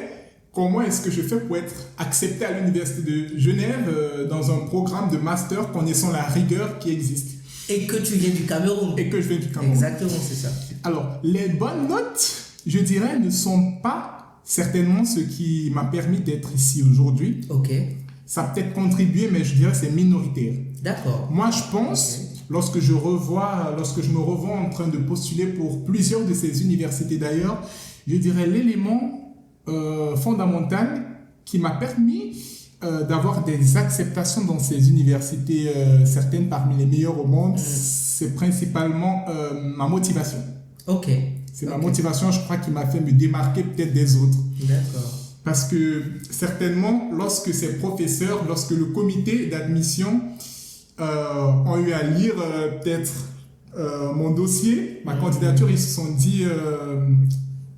comment est-ce que je fais pour être accepté à l'Université de Genève dans un programme de master connaissant la rigueur qui existe. Et que tu viens du Cameroun. Et que je viens du Cameroun. Exactement, c'est ça. Alors, les bonnes notes, je dirais, ne sont pas certainement ce qui m'a permis d'être ici aujourd'hui. Ok. Ça a peut-être contribué, mais je dirais que c'est minoritaire. D'accord. Moi, je pense, lorsque je me revois en train de postuler pour plusieurs de ces universités d'ailleurs, je dirais l'élément fondamental qui m'a permis d'avoir des acceptations dans ces universités, certaines parmi les meilleures au monde, c'est principalement ma motivation. Ok. C'est ma motivation, je crois, qui m'a fait me démarquer peut-être des autres. D'accord. Parce que certainement, lorsque ces professeurs, lorsque le comité d'admission ont eu à lire peut-être mon dossier, ma candidature, ils se sont dit...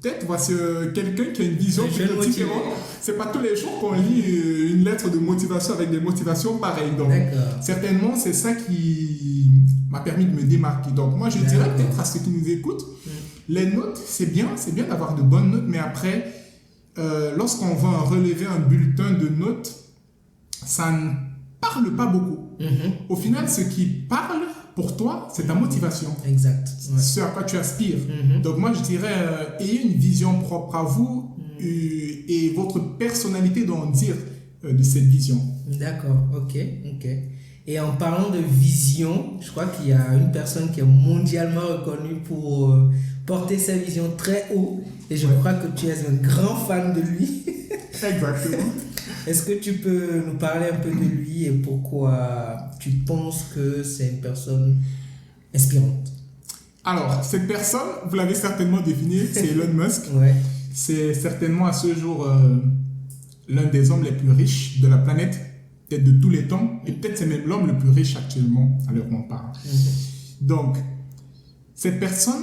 peut-être voici quelqu'un qui a une vision peut-être différente. C'est pas tous les jours qu'on lit une lettre de motivation avec des motivations pareilles. Donc, certainement, c'est ça qui m'a permis de me démarquer. Donc, moi, je dirais peut-être à ceux qui nous écoutent, les notes, c'est bien d'avoir de bonnes notes, mais après, lorsqu'on va relever un bulletin de notes, ça ne parle pas beaucoup. Au final, ce qui parle pour toi, c'est ta motivation. Exact. Ce à quoi tu aspires. Donc moi, je dirais, ayez une vision propre à vous et votre personnalité doit en dire de cette vision. D'accord, ok. Et en parlant de vision, je crois qu'il y a une personne qui est mondialement reconnue pour porter sa vision très haut. Et je crois que tu es un grand fan de lui. Exactement. Est-ce que tu peux nous parler un peu de lui et pourquoi tu penses que c'est une personne inspirante? Alors, cette personne, vous l'avez certainement définie, c'est Elon Musk. Ouais. C'est certainement à ce jour l'un des hommes les plus riches de la planète, peut-être de tous les temps, et peut-être c'est même l'homme le plus riche actuellement, à l'heure où on parle. Donc, cette personne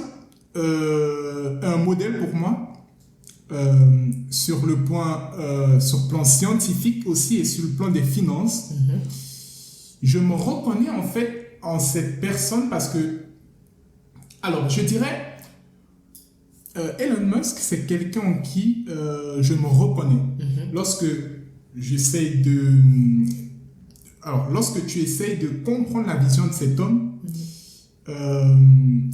est un modèle pour moi, sur le plan scientifique aussi et sur le plan des finances. Je me reconnais en fait en cette personne parce que, alors je dirais, Elon Musk, c'est quelqu'un en qui je me reconnais. Lorsque j'essaye de... Alors, lorsque tu essayes de comprendre la vision de cet homme,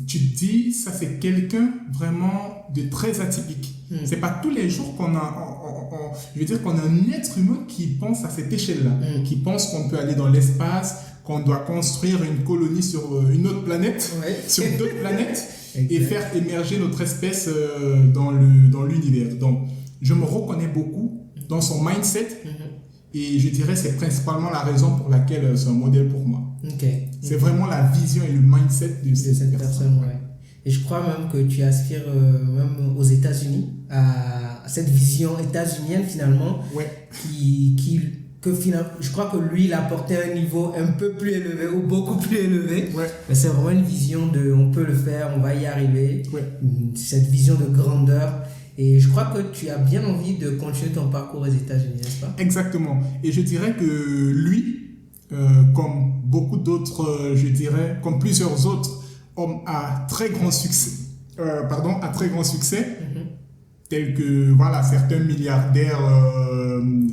tu te dis, ça c'est quelqu'un vraiment de très atypique. C'est pas tous les jours qu'on a... je veux dire qu'on a un être humain qui pense à cette échelle-là, qui pense qu'on peut aller dans l'espace, qu'on doit construire une colonie sur une autre planète, sur d'autres planètes, et faire émerger notre espèce dans l'univers. Donc, je me reconnais beaucoup dans son mindset, et je dirais que c'est principalement la raison pour laquelle c'est un modèle pour moi. C'est vraiment la vision et le mindset de cette personne. Et je crois même que tu aspires même aux États-Unis, à cette vision états-unienne finalement, que finalement, je crois que lui, il a porté à un niveau un peu plus élevé ou beaucoup plus élevé. Mais c'est vraiment une vision de on peut le faire, on va y arriver. Cette vision de grandeur. Et je crois que tu as bien envie de continuer ton parcours aux États-Unis, n'est-ce pas? Exactement. Et je dirais que lui, comme beaucoup d'autres, je dirais, comme plusieurs autres hommes à très grand succès, tels que voilà, certains milliardaires,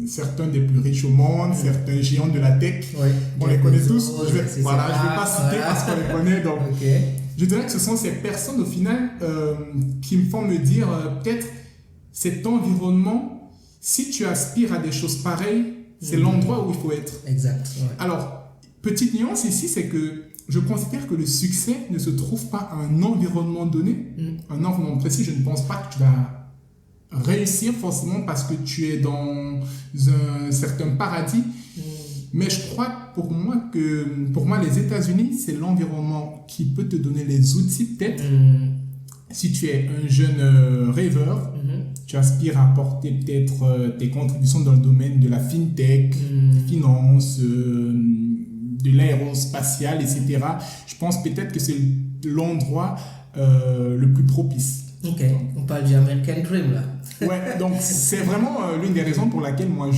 certains des plus riches au monde, certains géants de la tech, on les connaît tous. Je ne vais pas citer parce qu'on les connaît. Donc, je dirais que ce sont ces personnes au final qui me font me dire peut-être cet environnement, si tu aspires à des choses pareilles, c'est l'endroit où il faut être. Exact. Alors, petite nuance ici, c'est que je considère que le succès ne se trouve pas à un environnement donné, un environnement précis. Je ne pense pas que tu vas réussir forcément parce que tu es dans un certain paradis. Mais je crois pour moi les États-Unis, c'est l'environnement qui peut te donner les outils peut-être. Si tu es un jeune rêveur, tu aspires à apporter peut-être tes contributions dans le domaine de la fintech, finance, de l'aérospatiale, etc. Je pense peut-être que c'est l'endroit le plus propice. On parle du American Dream là. Donc c'est vraiment l'une des raisons pour laquelle moi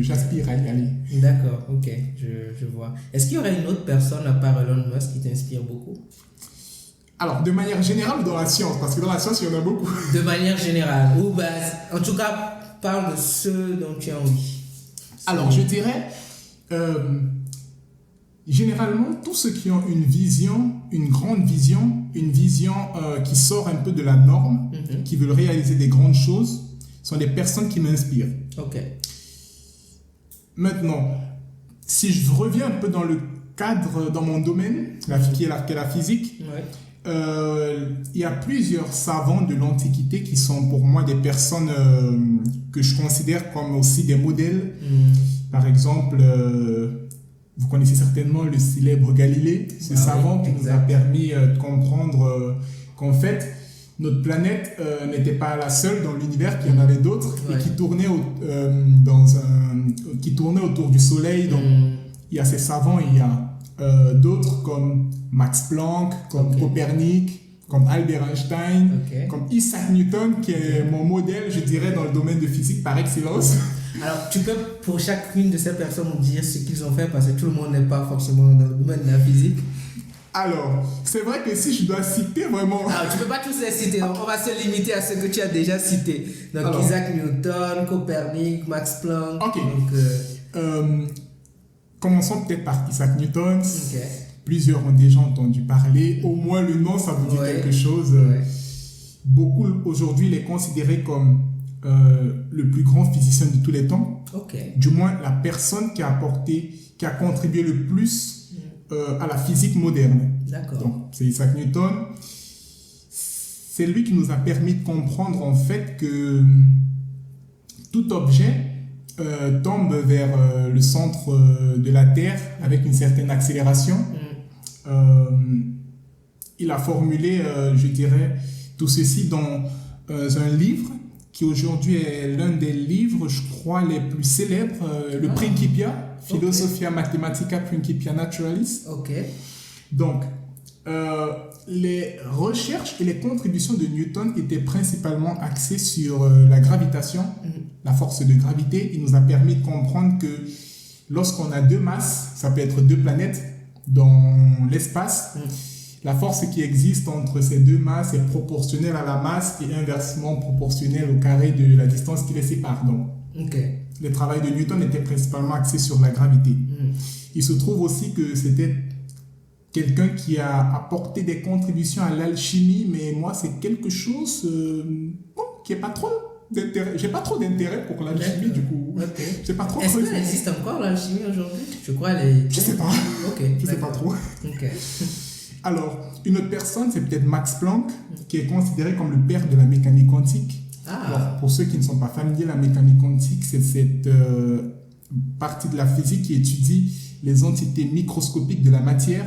j'aspire à y aller. D'accord, je vois. Est-ce qu'il y aurait une autre personne à part Elon Musk qui t'inspire beaucoup? Alors, de manière générale ou dans la science? Parce que dans la science, il y en a beaucoup. De manière générale. En tout cas, parle de ceux dont tu as envie. Alors, je dirais, généralement, tous ceux qui ont une vision, une grande vision, une vision qui sort un peu de la norme, qui veulent réaliser des grandes choses, sont des personnes qui m'inspirent. Maintenant, si je reviens un peu dans le cadre, dans mon domaine, qui est la physique, il y a plusieurs savants de l'Antiquité qui sont pour moi des personnes que je considère comme aussi des modèles. Par exemple, vous connaissez certainement le célèbre Galilée, ce savant qui nous a permis de comprendre qu'en fait, notre planète n'était pas la seule dans l'univers, qu'il y en avait d'autres et qui tournaient, qui tournaient autour du Soleil. Donc, il y a ces savants, il y a d'autres comme Max Planck, comme Copernic, comme Albert Einstein, comme Isaac Newton, qui est mon modèle, je dirais, dans le domaine de physique par excellence. Alors, tu peux pour chacune de ces personnes nous dire ce qu'ils ont fait, parce que tout le monde n'est pas forcément dans le domaine de la physique. Alors, c'est vrai que si je dois citer vraiment... Alors, tu ne peux pas tous les citer, donc on va se limiter à ce que tu as déjà cité. Donc, Isaac Newton, Copernic, Max Planck. Commençons peut-être par Isaac Newton. Plusieurs ont déjà entendu parler. Au moins, le nom, ça vous dit quelque chose. Beaucoup, aujourd'hui, les considéraient comme le plus grand physicien de tous les temps. Du moins, la personne qui a contribué le plus à la physique moderne. Donc, c'est Isaac Newton. C'est lui qui nous a permis de comprendre en fait que tout objet tombe vers le centre de la Terre avec une certaine accélération. Il a formulé, je dirais, tout ceci dans un livre qui aujourd'hui est l'un des livres, je crois, les plus célèbres, le Principia, Philosophia Mathematica Principia Naturalis. Donc, les recherches et les contributions de Newton étaient principalement axées sur la gravitation, la force de gravité. Il nous a permis de comprendre que lorsqu'on a deux masses, ça peut être deux planètes dans l'espace, la force qui existe entre ces deux masses est proportionnelle à la masse et inversement proportionnelle au carré de la distance qui les sépare. Donc, le travail de Newton était principalement axé sur la gravité. Il se trouve aussi que c'était quelqu'un qui a apporté des contributions à l'alchimie, mais moi, c'est quelque chose qui n'est pas trop d'intérêt. J'ai pas trop d'intérêt pour l'alchimie, du coup. J'ai pas trop. Est-ce qu'elle existe encore, l'alchimie, aujourd'hui? Je crois qu'elle est... Je sais pas. Je sais pas trop. Alors, une autre personne, c'est peut-être Max Planck, qui est considéré comme le père de la mécanique quantique. Alors, pour ceux qui ne sont pas familiers, la mécanique quantique, c'est cette partie de la physique qui étudie les entités microscopiques de la matière.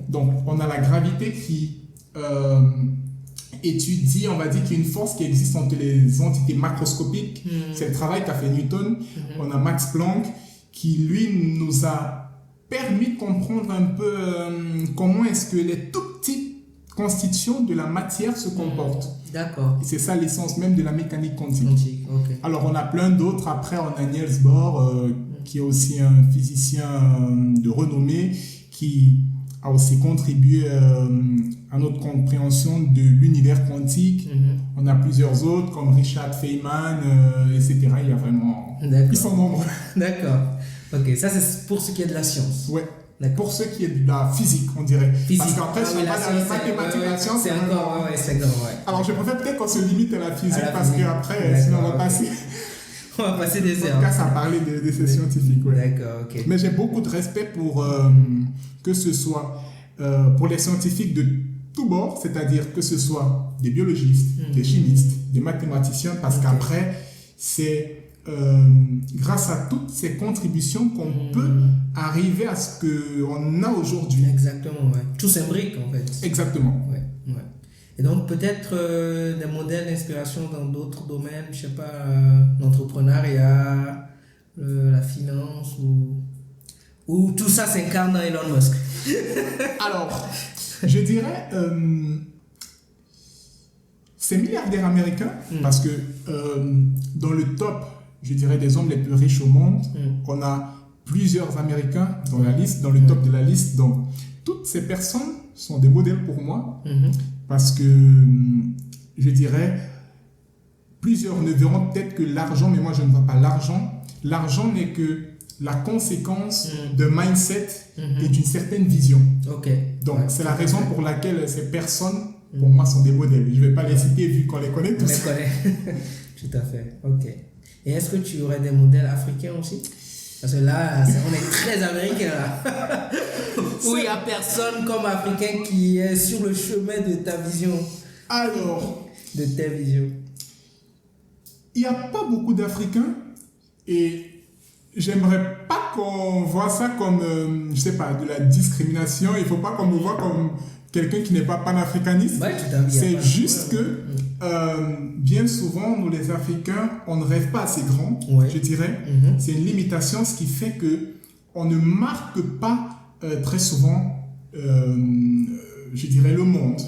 Donc, on a la gravité qui étudie, on va dire qu'il y a une force qui existe entre les entités macroscopiques. C'est le travail qu'a fait Newton. On a Max Planck qui, lui, nous a permis de comprendre un peu comment est-ce que les tout petites constitutions de la matière se comportent. D'accord. Et c'est ça l'essence même de la mécanique quantique. Alors, on a plein d'autres. Après, on a Niels Bohr, qui est aussi un physicien de renommée, qui a aussi contribué à notre compréhension de l'univers quantique. On a plusieurs autres, comme Richard Feynman, etc. Il y a vraiment... Ils sont nombreux. D'accord. Ça c'est pour ce qui est de la science. Pour ce qui est de la physique, on dirait. Parce qu'après, si on va dans les mathématiques, la science... C'est encore... Alors, je préfère peut-être qu'on se limite à la physique, parce qu'après, sinon on va passer... On va passer des heures. En tout cas, ça parlait de ces scientifiques. D'accord, Mais j'ai beaucoup de respect pour que ce soit pour les scientifiques de tous bords, c'est-à-dire que ce soit des biologistes, des chimistes, des mathématiciens, parce qu'après, c'est grâce à toutes ces contributions qu'on peut arriver à ce qu'on a aujourd'hui. Exactement, tout s'imbrique en fait. Exactement. Et donc peut-être des modèles d'inspiration dans d'autres domaines, je sais pas, l'entrepreneuriat, la finance ou tout ça s'incarne dans Elon Musk. Alors, je dirais ces milliardaires américains, parce que dans le top, je dirais, des hommes les plus riches au monde, on a plusieurs Américains dans la liste, dans le top de la liste. Donc, toutes ces personnes sont des modèles pour moi, parce que, je dirais, plusieurs ne verront peut-être que l'argent, mais moi je ne vois pas l'argent. L'argent n'est que la conséquence d'un mindset et d'une certaine vision. Donc, c'est la raison pour laquelle ces personnes, pour moi, sont des modèles. Je ne vais pas les citer vu qu'on les connaît tous. On les connaît. Tout à fait. Et est-ce que tu aurais des modèles africains aussi? Parce que là, on est très américain là. Où il n'y a personne comme africain qui est sur le chemin de ta vision. Alors, de ta vision. Il n'y a pas beaucoup d'Africains et j'aimerais pas qu'on voit ça comme, je sais pas, de la discrimination. Il ne faut pas qu'on me voit comme quelqu'un qui n'est pas panafricaniste. C'est juste que bien souvent, nous les Africains, on ne rêve pas assez grand, je dirais. C'est une limitation, ce qui fait qu'on ne marque pas très souvent, je dirais, le monde.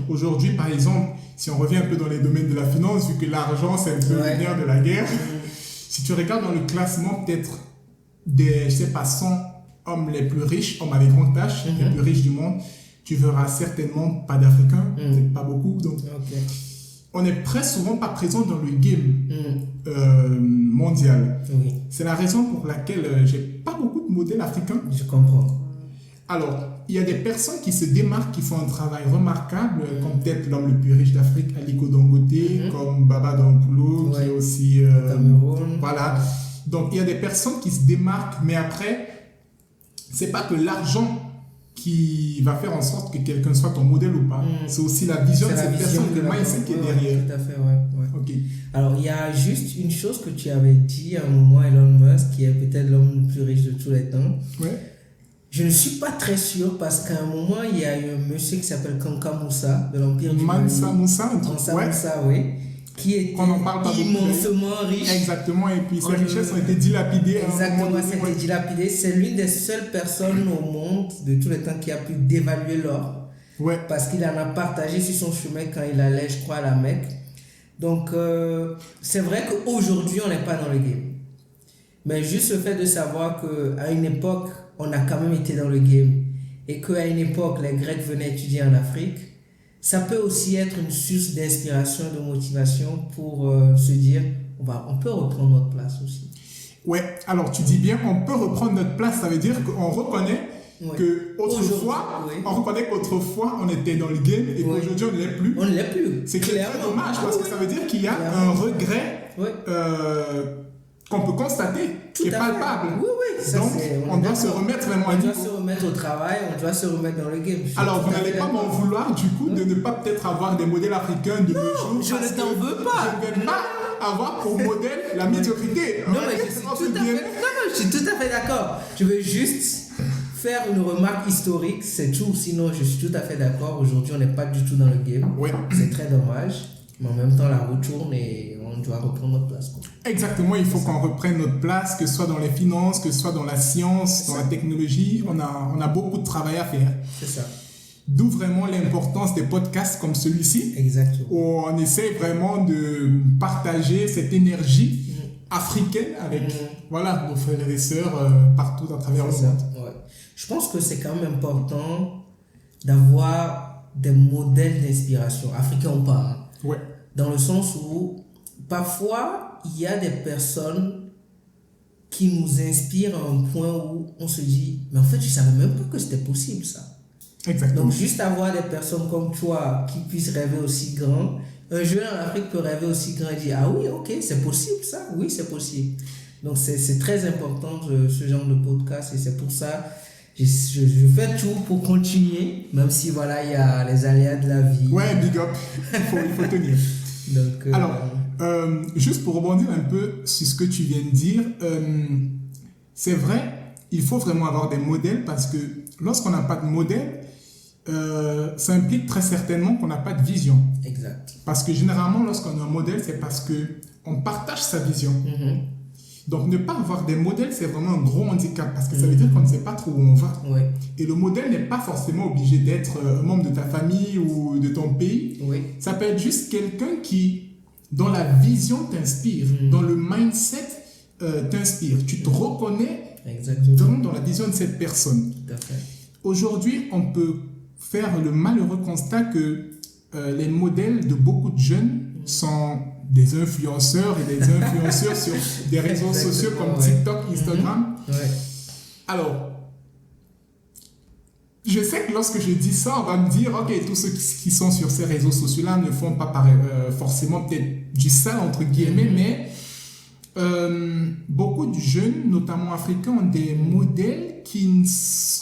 Aujourd'hui, par exemple, si on revient un peu dans les domaines de la finance, vu que l'argent, c'est un peu le nerf de la guerre, si tu regardes dans le classement peut-être des, je sais pas, 100 hommes les plus riches, hommes avec grande tâche, les plus riches du monde, tu verras certainement pas d'Africains, peut-être pas beaucoup. Donc, on n'est très souvent pas présent dans le game mondial. C'est la raison pour laquelle j'ai pas beaucoup de modèles africains. Je comprends. Alors, il y a des personnes qui se démarquent, qui font un travail remarquable, comme peut-être l'homme le plus riche d'Afrique, Aliko Dangote, comme Baba Dangoulou, qui est aussi... Cameroun. Voilà. Donc, il y a des personnes qui se démarquent, mais après, c'est pas que l'argent qui va faire en sorte que quelqu'un soit ton modèle ou pas. C'est aussi la vision de cette personne, le mindset qui est derrière. Tout à fait, ouais. Ok. Alors, il y a juste une chose que tu avais dit à un moment, Elon Musk, qui est peut-être l'homme le plus riche de tous les temps. Ouais. Je ne suis pas très sûr parce qu'à un moment, il y a eu un monsieur qui s'appelle Kanka Moussa de l'Empire du Mali. Mansa Moussa, oui. Qui était immensément riche. Exactement, et puis ses richesses ont été dilapidées. Exactement, c'était dilapidé. C'est l'une des seules personnes au monde de tous les temps qui a pu dévaluer l'or. Ouais. Parce qu'il en a partagé sur son chemin quand il allait, je crois, à la Mecque. Donc, c'est vrai qu'aujourd'hui, on n'est pas dans le game. Mais juste le fait de savoir qu'à une époque, on a quand même été dans le game et qu'à une époque, les Grecs venaient étudier en Afrique, ça peut aussi être une source d'inspiration, de motivation pour se dire, on peut reprendre notre place aussi. Ouais, alors tu dis bien, on peut reprendre notre place, ça veut dire qu'on reconnaît qu'autrefois on était dans le game et qu'aujourd'hui on ne l'est plus. On ne l'est plus. C'est très dommage parce que ça veut dire qu'il y a un regret qu'on peut constater, qui est palpable. Oui. Donc, on doit se remettre vraiment on doit se remettre au travail, on doit se remettre dans le game. Alors, vous n'allez pas m'en vouloir du coup de ne pas peut-être avoir des modèles africains de nos jours. Je ne t'en veux pas. Je ne vais pas avoir pour modèle la médiocrité. Non, mais je suis tout à fait d'accord. Je veux juste faire une remarque historique, c'est tout. Sinon, je suis tout à fait d'accord. Aujourd'hui, on n'est pas du tout dans le game. Ouais. C'est très dommage. Mais en même temps, la roue tourne et on doit reprendre notre place. Exactement, il faut qu'on reprenne notre place, que ce soit dans les finances, que ce soit dans la science, dans la technologie. On a beaucoup de travail à faire. C'est ça. D'où vraiment l'importance des podcasts comme celui-ci. Exactement. Où on essaie vraiment de partager cette énergie africaine avec nos frères et sœurs partout à travers le monde. Ouais. Je pense que c'est quand même important d'avoir des modèles d'inspiration, africains ou pas. Ouais. Dans le sens où parfois il y a des personnes qui nous inspirent à un point où on se dit mais en fait je savais même pas que c'était possible ça. Exactement. Donc juste avoir des personnes comme toi qui puissent rêver aussi grand, un jeune en Afrique peut rêver aussi grand et dire ah oui ok c'est possible ça, oui c'est possible. Donc c'est très important ce genre de podcast et c'est pour ça je fais tout pour continuer, même si voilà, il y a les aléas de la vie. Ouais, big up, il faut tenir. Donc, alors, juste pour rebondir un peu sur ce que tu viens de dire, c'est vrai, il faut vraiment avoir des modèles parce que lorsqu'on n'a pas de modèle, ça implique très certainement qu'on n'a pas de vision. Exact. Parce que généralement, lorsqu'on a un modèle, c'est parce qu'on partage sa vision. Donc, ne pas avoir des modèles, c'est vraiment un gros handicap parce que ça veut dire qu'on ne sait pas trop où on va. Ouais. Et le modèle n'est pas forcément obligé d'être un membre de ta famille ou de ton pays. Oui. Ça peut être juste quelqu'un qui, dans la vision, t'inspire, dans le mindset, t'inspire. Tu te reconnais dans la vision de cette personne. Tout à fait. Aujourd'hui, on peut faire le malheureux constat que les modèles de beaucoup de jeunes sont des influenceurs et des influenceurs sur des réseaux sociaux comme TikTok, Instagram. Alors, je sais que lorsque je dis ça, on va me dire, ok, tous ceux qui sont sur ces réseaux sociaux-là ne font pas forcément peut-être du sale, entre guillemets, mais beaucoup de jeunes, notamment africains, ont des modèles qui...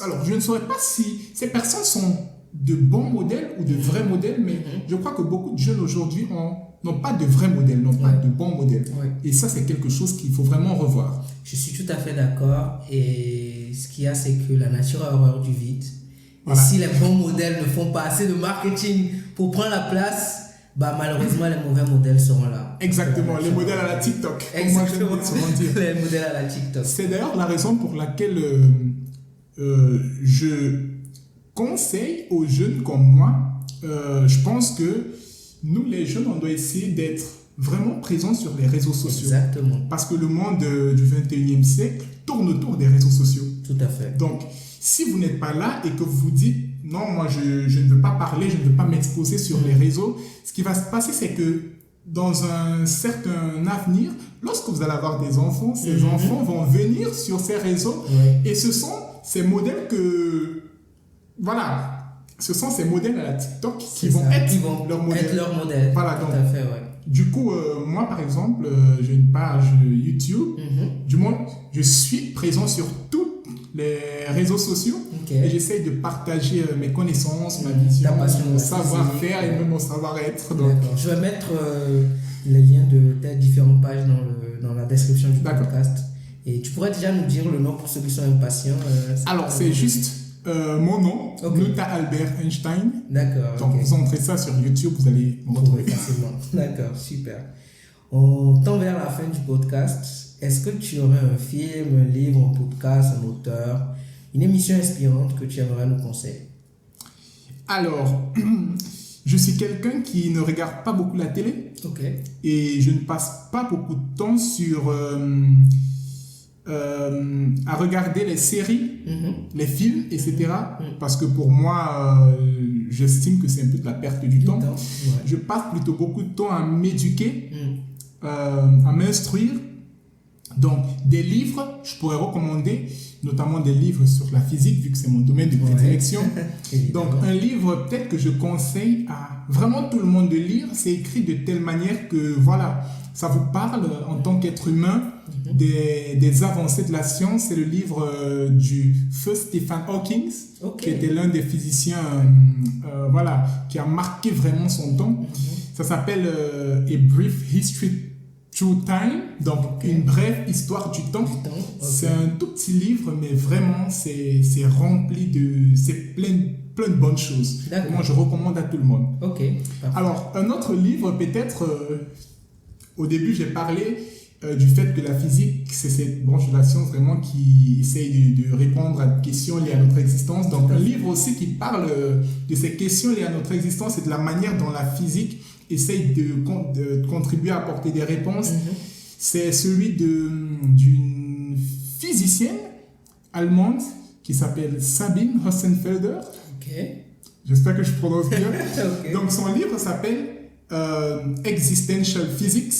Alors, je ne saurais pas si ces personnes sont de bons modèles ou de vrais modèles, mais je crois que beaucoup de jeunes aujourd'hui n'ont pas de vrais modèles, n'ont pas de bons modèles. Et ça, c'est quelque chose qu'il faut vraiment revoir. Je suis tout à fait d'accord. Et ce qu'il y a, c'est que la nature a horreur du vide. Voilà. Et si les bons modèles ne font pas assez de marketing pour prendre la place, malheureusement, les mauvais modèles seront là. Exactement, les modèles à la TikTok. Exactement, les modèles à la TikTok. C'est d'ailleurs la raison pour laquelle je conseille aux jeunes comme moi, je pense que nous, les jeunes, on doit essayer d'être vraiment présents sur les réseaux sociaux. Exactement. Parce que le monde du 21e siècle tourne autour des réseaux sociaux. Tout à fait. Donc, si vous n'êtes pas là et que vous vous dites, non, moi, je ne veux pas parler, je ne veux pas m'exposer sur les réseaux, ce qui va se passer, c'est que dans un certain avenir, lorsque vous allez avoir des enfants, ces enfants vont venir sur ces réseaux et ce sont ces modèles que... Voilà. Ce sont ces modèles à la TikTok qui vont être leur modèle. Voilà, donc, tout à fait, du coup, moi, par exemple, j'ai une page YouTube. Du moins, je suis présent sur toutes les réseaux sociaux. Okay. Et j'essaye de partager mes connaissances, ma vision, mon savoir-faire et même mon savoir-être. Donc... Je vais mettre les liens de tes différentes pages dans la description du podcast. Et tu pourrais déjà nous dire le nom pour ceux qui sont impatients. Alors, c'est juste mon nom, Nuta Albert Einstein. D'accord. Donc, vous entrez ça sur YouTube, vous allez me retrouver facilement. D'accord, super. On tend vers la fin du podcast. Est-ce que tu aurais un film, un livre, un podcast, un auteur, une émission inspirante que tu aimerais nous conseiller? Alors, je suis quelqu'un qui ne regarde pas beaucoup la télé. Et je ne passe pas beaucoup de temps sur... à regarder les séries, les films, etc. Parce que pour moi, j'estime que c'est un peu de la perte du temps. Je passe plutôt beaucoup de temps à m'éduquer, à m'instruire. Donc, des livres, je pourrais recommander, notamment des livres sur la physique, vu que c'est mon domaine de prédilection. Donc, un livre peut-être que je conseille à vraiment tout le monde de lire. C'est écrit de telle manière que, voilà, ça vous parle en tant qu'être humain des avancées de la science. C'est le livre du feu Stephen Hawking, qui était l'un des physiciens qui a marqué vraiment son temps. Ça s'appelle A Brief History Through Time, donc une brève histoire du temps. C'est un tout petit livre, mais vraiment c'est rempli c'est plein de bonnes choses. Moi, je recommande à tout le monde. Alors, un autre livre peut-être... Au début, j'ai parlé du fait que la physique, c'est cette branche de la science vraiment qui essaye de répondre à des questions liées à notre existence. Donc, un livre aussi qui parle de ces questions liées à notre existence et de la manière dont la physique essaye de contribuer à apporter des réponses. C'est celui d'une physicienne allemande qui s'appelle Sabine Hossenfelder. J'espère que je prononce bien. Donc, son livre s'appelle Existential Physics.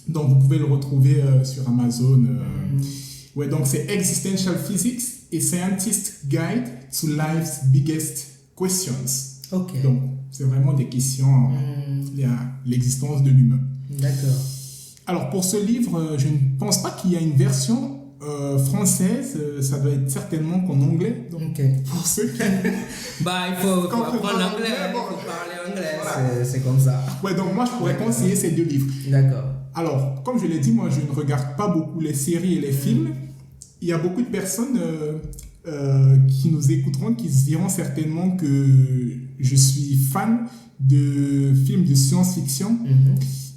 Donc vous pouvez le retrouver sur Amazon. Ouais, donc c'est Existential Physics et Scientist Guide to Life's Biggest Questions. Donc c'est vraiment des questions liées à l'existence de l'humain. Alors pour ce livre, je ne pense pas qu'il y a une version française, ça doit être certainement qu'en anglais. Donc, pour ceux qui... il faut apprendre l'anglais, il faut parler anglais, c'est comme ça. Ouais, donc moi je pourrais conseiller ces deux livres. Alors, comme je l'ai dit, moi je ne regarde pas beaucoup les séries et les films. Il y a beaucoup de personnes qui nous écouteront, qui se diront certainement que je suis fan de films de science-fiction.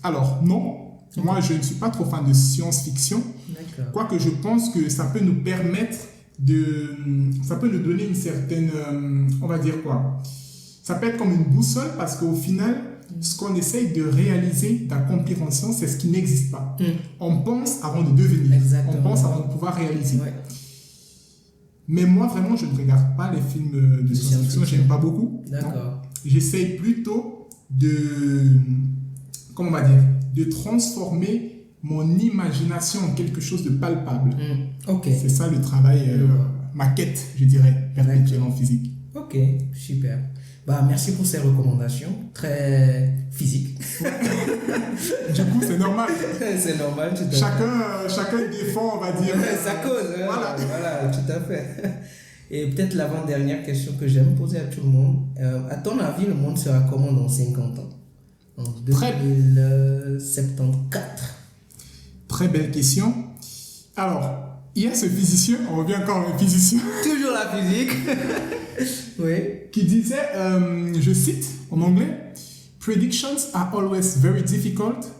Alors, non. Moi, je ne suis pas trop fan de science-fiction. Quoique je pense que ça peut nous permettre ça peut nous donner une certaine... on va dire quoi? Ça peut être comme une boussole parce qu'au final, ce qu'on essaye de réaliser, d'accomplir en science, c'est ce qui n'existe pas. On pense avant de devenir. On pense avant de pouvoir réaliser. Mais moi, vraiment, je ne regarde pas les films de science-fiction. Je n'aime pas beaucoup. J'essaye plutôt comment on va dire, de transformer mon imagination en quelque chose de palpable. C'est ça le travail, ma quête, je dirais, perpétuelle en physique. Super. Merci pour ces recommandations, très physiques. Du coup, c'est normal. C'est normal, tout à fait. Chacun défend, on va dire. Sa cause, voilà, tout à fait. Et peut-être l'avant-dernière question que j'aime poser à tout le monde. À ton avis, le monde sera comment dans 50 ans? En 2074. Très belle question. Alors, il y a ce physicien, on revient encore au physicien. Toujours la physique. Qui disait, je cite en anglais, Predictions are always very difficult,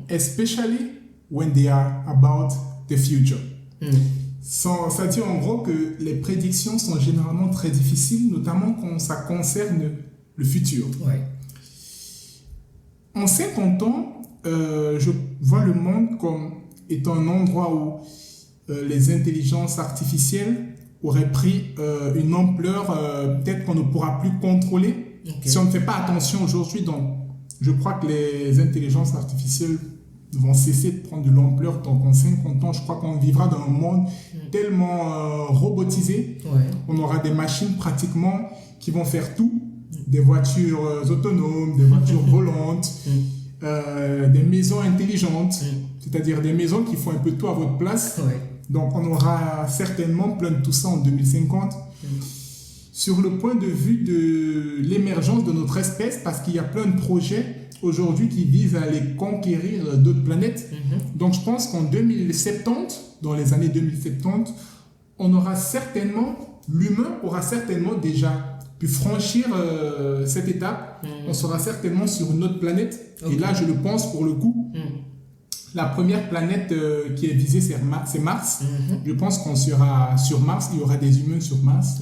especially when they are about the future. Ça dit en gros que les prédictions sont généralement très difficiles, notamment quand ça concerne le futur. En 50 ans, je vois le monde comme étant un endroit où les intelligences artificielles auraient pris une ampleur peut-être qu'on ne pourra plus contrôler si on ne fait pas attention aujourd'hui. Donc, je crois que les intelligences artificielles vont cesser de prendre de l'ampleur. Donc, en 50 ans, je crois qu'on vivra dans un monde tellement robotisé. On aura des machines pratiquement qui vont faire tout. Des voitures autonomes, des voitures volantes, des maisons intelligentes, c'est-à-dire des maisons qui font un peu tout à votre place. Donc, on aura certainement plein de tout ça en 2050. Sur le point de vue de l'émergence de notre espèce, parce qu'il y a plein de projets aujourd'hui qui visent à aller conquérir d'autres planètes. Donc, je pense qu'en 2070, dans les années 2070, l'humain aura certainement déjà pu franchir cette étape. On sera certainement sur une autre planète. Okay. Et là, je le pense pour le coup. La première planète qui est visée, c'est Mars. Je pense qu'on sera sur Mars. Il y aura des humains sur Mars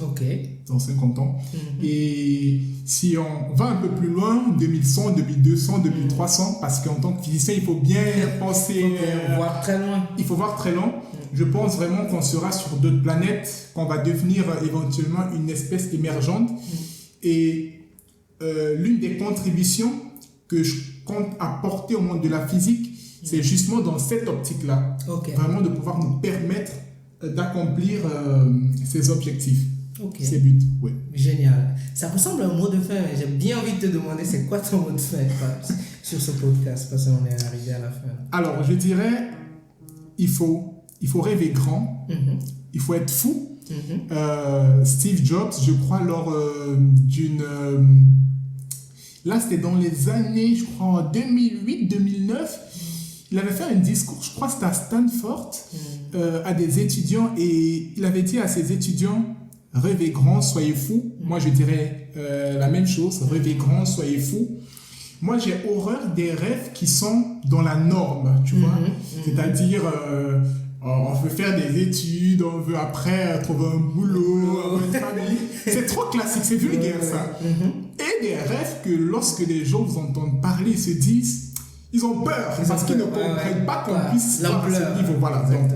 dans 50 ans. Et si on va un peu plus loin, 2100, 2200, 2300, parce qu'en tant que physicien, il faut bien penser... Il faut voir très loin. Il faut voir très loin. Je pense vraiment qu'on sera sur d'autres planètes, qu'on va devenir éventuellement une espèce émergente. Et l'une des contributions que je compte apporter au monde de la physique, c'est justement dans cette optique-là, vraiment de pouvoir nous permettre d'accomplir ces objectifs, ces buts. Ouais. Génial. Ça ressemble à un mot de fin. J'ai bien envie de te demander, c'est quoi ton mot de fin sur ce podcast, parce qu'on est arrivé à la fin. Alors, je dirais, il faut rêver grand, il faut être fou. Steve Jobs, je crois, lors d'une... Là, c'était dans les années, je crois, en 2008-2009, il avait fait un discours, je crois que c'était à Stanford, à des étudiants, et il avait dit à ses étudiants, rêvez grand, soyez fous. Moi, je dirais la même chose, rêvez grand, soyez fous. Moi, j'ai horreur des rêves qui sont dans la norme, tu vois. C'est-à-dire, on veut faire des études, on veut après trouver un boulot, avoir une famille. C'est trop classique, c'est vulgaire ça. Et des rêves que lorsque les gens vous entendent parler, ils se disent, ils ont peur parce qu'ils ne comprennent pas qu'on puisse faire à ce niveau. Voilà. Donc,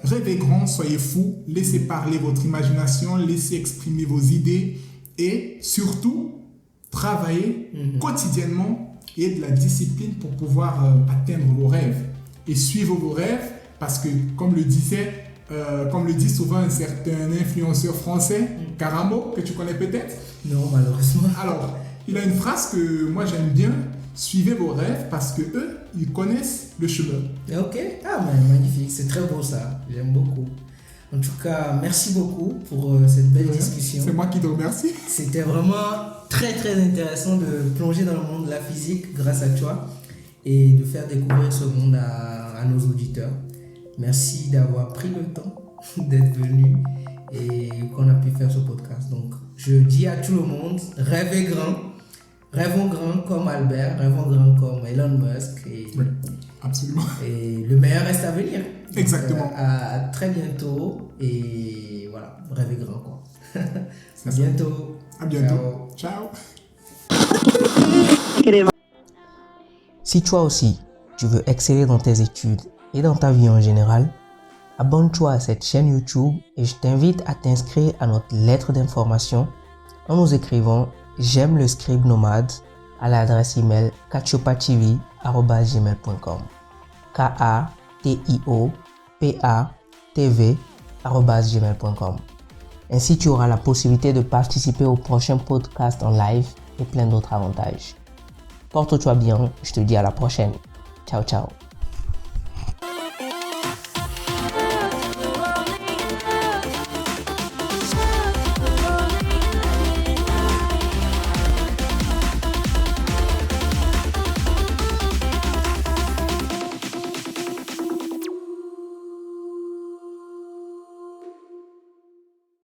rêvez grand, soyez fous, laissez parler votre imagination, laissez exprimer vos idées et surtout, travaillez quotidiennement et de la discipline pour pouvoir atteindre vos rêves et suivre vos rêves parce que, comme le dit souvent un certain influenceur français, Caramo, que tu connais peut-être. Non, malheureusement. Alors, il a une phrase que moi j'aime bien. Suivez vos rêves parce que eux, ils connaissent le chemin. Ok, mais magnifique, c'est très beau ça, j'aime beaucoup. En tout cas, merci beaucoup pour cette belle discussion. C'est moi qui te remercie. C'était vraiment très très intéressant de plonger dans le monde de la physique grâce à toi et de faire découvrir ce monde à nos auditeurs. Merci d'avoir pris le temps d'être venu et qu'on a pu faire ce podcast. Donc, je dis à tout le monde, rêvez grand. Rêvons grand comme Albert, rêvons grand comme Elon Musk. Oui, absolument. Et le meilleur reste à venir. Donc, exactement. À très bientôt. Et voilà, rêvez grand quoi. À bientôt. À bientôt. Ciao. Si toi aussi, tu veux exceller dans tes études et dans ta vie en général, abonne-toi à cette chaîne YouTube et je t'invite à t'inscrire à notre lettre d'information en nous écrivant j'aime le scribe nomade à l'adresse email katiopatv@gmail.com KATIOPATV@gmail.com. Ainsi tu auras la possibilité de participer au prochain podcast en live et plein d'autres avantages. Porte-toi bien, je te dis à la prochaine. Ciao ciao.